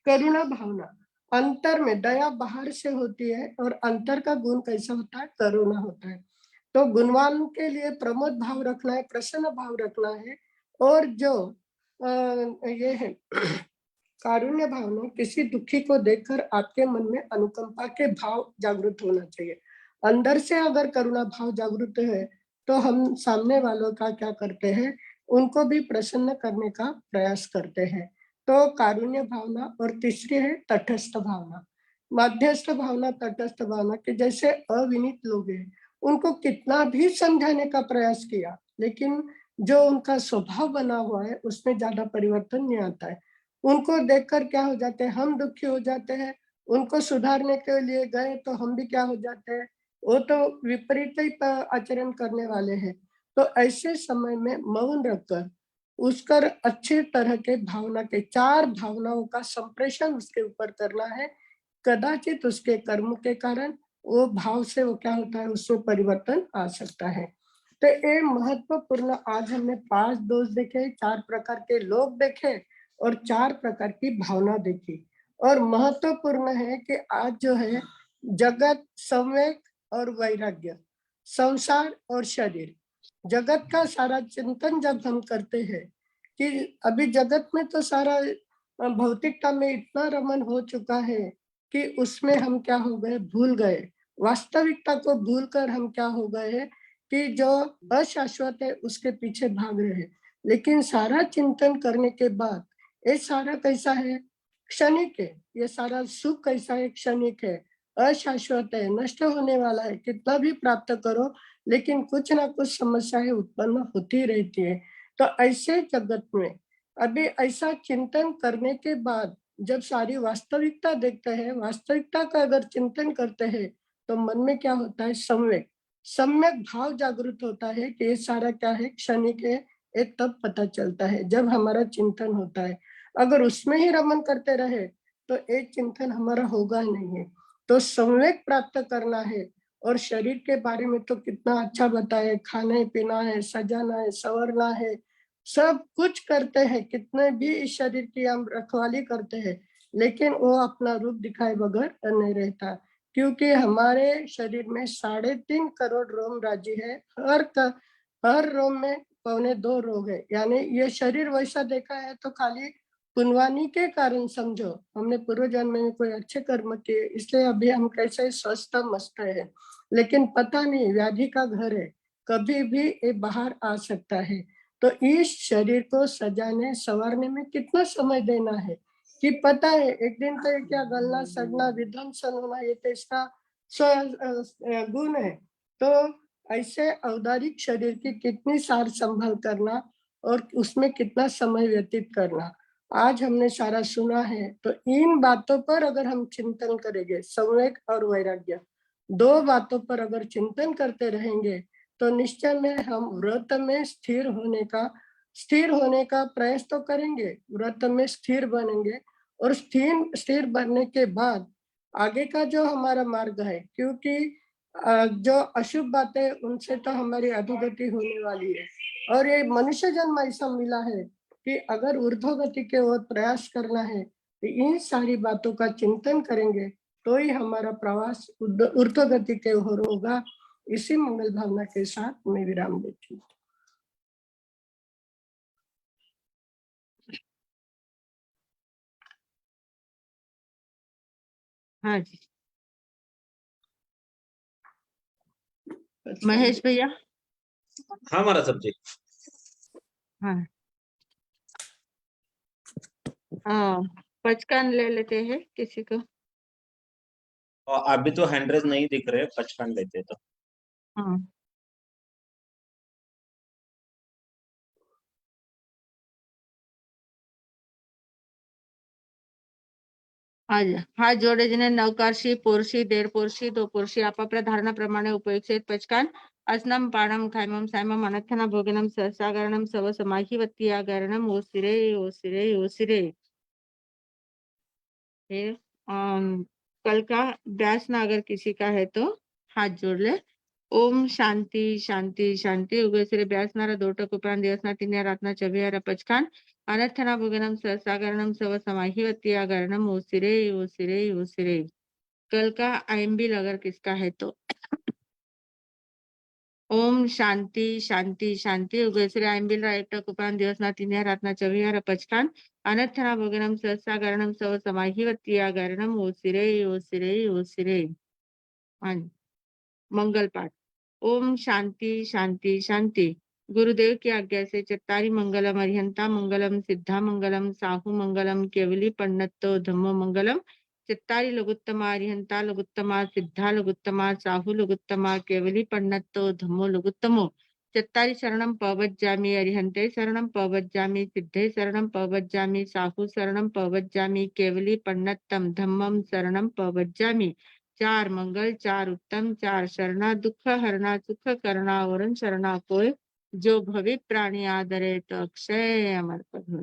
करुणा भावना। अंतर में दया बाहर से होती है और अंतर का गुण कैसा होता है, करुणा होता है। तो गुणवान के लिए प्रमोद भाव रखना है, प्रसन्न भाव रखना है। और जो ये है कारुण्य भावना, किसी दुखी को देखकर आपके मन में अनुकंपा के भाव जागृत होना चाहिए। अंदर से अगर करुणा भाव जागृत है तो हम सामने वालों का क्या करते हैं, उनको भी प्रसन्न करने का प्रयास करते हैं। तो कारुण्य भावना। और तीसरी है तटस्थ भावना, मध्यस्थ भावना, तटस्थ भावना के जैसे अविनीत लोग हैं, उनको कितना भी समझाने का प्रयास किया लेकिन जो उनका स्वभाव बना हुआ है उसमें ज्यादा परिवर्तन नहीं आता है। उनको देखकर क्या हो जाते हैं, हम दुखी हो जाते हैं। उनको सुधारने के लिए गए तो हम भी क्या हो जाते हैं, वो तो विपरीत ही आचरण करने वाले हैं। तो ऐसे समय में मौन रखकर उसकर अच्छे तरह के भावना के 4 भावनाओं का संप्रेषण उसके ऊपर करना है। कदाचित उसके कर्म के कारण वो भाव से वो क्या होता है, उसमें परिवर्तन आ सकता है। तो ये महत्वपूर्ण, आज हमने 5 दोष देखे, 4 प्रकार के लोग देखे और 4 प्रकार की भावना देखी। और महत्वपूर्ण है कि आज जो है जगत, संवेग और वैराग्य, संसार और शरीर, जगत का सारा चिंतन जब हम करते हैं कि अभी जगत में तो सारा भौतिकता में इतना रमन हो चुका है कि उसमें हम क्या हो गए, भूल गए। वास्तविकता को भूलकर हम क्या हो गए कि जो अशाश्वत है उसके पीछे भाग रहे हैं। लेकिन सारा चिंतन करने के बाद ये सारा कैसा है, क्षणिक है। ये सारा सुख कैसा है, क्षणिक है, अशाश्वत है, नष्ट होने वाला है। कितना भी प्राप्त करो लेकिन कुछ ना कुछ समस्याएं उत्पन्न होती रहती है। तो ऐसे जगत में अभी ऐसा चिंतन करने के बाद जब सारी वास्तविकता देखते हैं, वास्तविकता का अगर चिंतन करते हैं तो मन में क्या होता है, सम्यक सम्यक भाव जागृत होता है कि ये सारा क्या है, क्षणिक है। ये तब पता चलता है जब हमारा चिंतन होता है। अगर उसमें ही रमन करते रहे तो एक चिंतन हमारा होगा नहीं है। तो संवेग प्राप्त करना है। और शरीर के बारे में तो कितना अच्छा बताए, खाना पीना है, सजाना है, संवरना है, सब कुछ करते हैं। कितने भी इस शरीर की हम रखवाली करते हैं लेकिन वो अपना रूप दिखाए बगैर नहीं रहता। क्योंकि हमारे शरीर में 3.5 करोड़ रोम राज्य है। हर रोम में 2.25 रोग है। यानी ये शरीर वैसा देखा है तो खाली पुण्यवानी के कारण समझो, हमने पूर्व जन्म में कोई अच्छे कर्म किए इसलिए अभी हम कैसे स्वस्थ मस्त है। लेकिन पता नहीं व्याधि का घर है, कभी भी ये बाहर आ सकता है। तो इस शरीर को सजाने संवारने में कितना समय देना है कि पता है एक दिन तो ये क्या गलना सड़ना विध्वंसन होना, ये तो इसका गुण है। तो ऐसे औदारिक शरीर की कितनी सार संभाल करना और उसमें कितना समय व्यतीत करना, आज हमने सारा सुना है। तो इन बातों पर अगर हम चिंतन करेंगे, संवेग और वैराग्य 2 बातों पर अगर चिंतन करते रहेंगे तो निश्चय में हम व्रत में स्थिर होने का स्थिर होने का प्रयास तो करेंगे, व्रत में स्थिर बनेंगे, और स्थिर बनने के बाद आगे का जो हमारा मार्ग है, क्योंकि जो अशुभ बातें उनसे तो हमारी अधोगति होने वाली है, और ये मनुष्य जन्म ऐसा मिला है कि अगर ऊर्ध्वगति के ओर प्रयास करना है तो इन सारी बातों का चिंतन करेंगे तो ही हमारा प्रवास ऊर्ध्वगति के ओर होगा। इसी मंगल भावना के साथ मैं विराम देती हूँ। हाँ जी, महेश भैया। हाँ महाराज साहब जी। हाँ, पचकान ले लेते हैं किसी को। और अभी तो हैंड रेज नहीं दिख रहे, पचकान लेते तो। हाँ, हात जोडे जिने नवकारशी पोरशी देर पोरशी दो पोरशी आपापल्या धारणाप्रमाणे उपयुक्त पचकान अस्नम पाणम खायमम सायमम अनर्थना भोजनम सहसागरणम सव समाहिवत्ती आगरणम ओसिरे ओसिरे ओसिरे। फिर कल का व्यासना अगर किसी का है तो हाथ जोड़ ले। ओम शांति शांति शांति उगेसरे व्यासनारा दोटक उपरांत दिवसना तीन रातना चवियारा पचकान अनर्थना भोगनम सहसागरणम सव समाहिवत्ती आगरणम ओसिरे ओसिरे ओसिरे। कल का आयम्बिल अगर किसका है तो ओम शांति शांति शांति उगेसरे आयम्बिल रायटक उपरांत दिवसना तीन रातना चवियारा पचकान अनर्थना भोगनम सहसागरणम सव समाहिवत्ती आगरणम ओसिरे ओसिरे ओसिरे। मंगल पाठ। ओम शांति शांति शांति। गुरुदेव की आज्ञा से चत्तारी मंगलम अरिहंता मंगलम सिद्धा मंगलम साहू मंगलम केवली पंडितो धम्मो मंगलम। चत्तारी लघुत्तमा अरिहंता लघुत्तमा सिद्धा लघुत्तमा साहू लघुत्तमा केवली पंडितो धम्मो लघुत्तमो। चत्तारी शरणम पवज्जामि अरिहंते शरणम पवज्जामि सिद्धे शरणम पवज्जामि साहू शरणम पवज्जामि केवली पंडितम धम्मम शरणम पवज्जामि। चार मंगल चार उत्तम चार शरणा दुख हरणा सुख करना वरण शरणा कोय जो भवि प्राणी आदरे तो अक्षय अमर पद हो।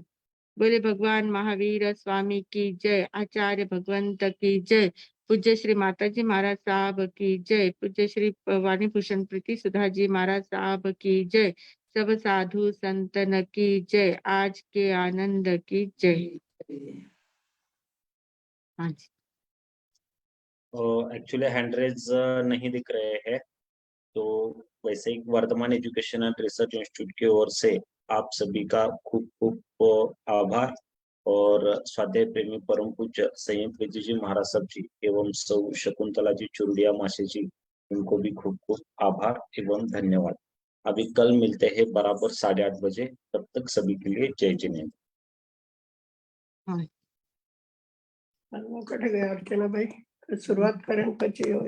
बोले भगवान महावीर स्वामी की जय। आचार्य भगवंत की जय। पूज्य श्री माता जी महाराज साहब की जय। पूज्य श्री वाणी भूषण प्रीति सुधा जी महाराज साहब की जय। सब साधु संतन की जय। आज के आनंद की जय। हाँ जी, एक्चुअली हैंड रेज नहीं दिख रहे हैं, तो वैसे ही वर्तमान एजुकेशन एंड रिसर्च इंस्टीट्यूट की ओर से आप सभी का खूब खूब आभार, और स्वाध्याय प्रेमी परम पूज्य संयम प्रीति जी महाराज साहब जी एवं सौ शकुंतला जी चुरडिया मासी जी, उनको भी खूब खूब आभार एवं धन्यवाद। अभी कल मिलते हैं बराबर 8:30 बजे। तब तक सभी के लिए जय जिनेन्द्र। हाँ। कट गया अर्चना भाई, शुरुआत करें પછી हो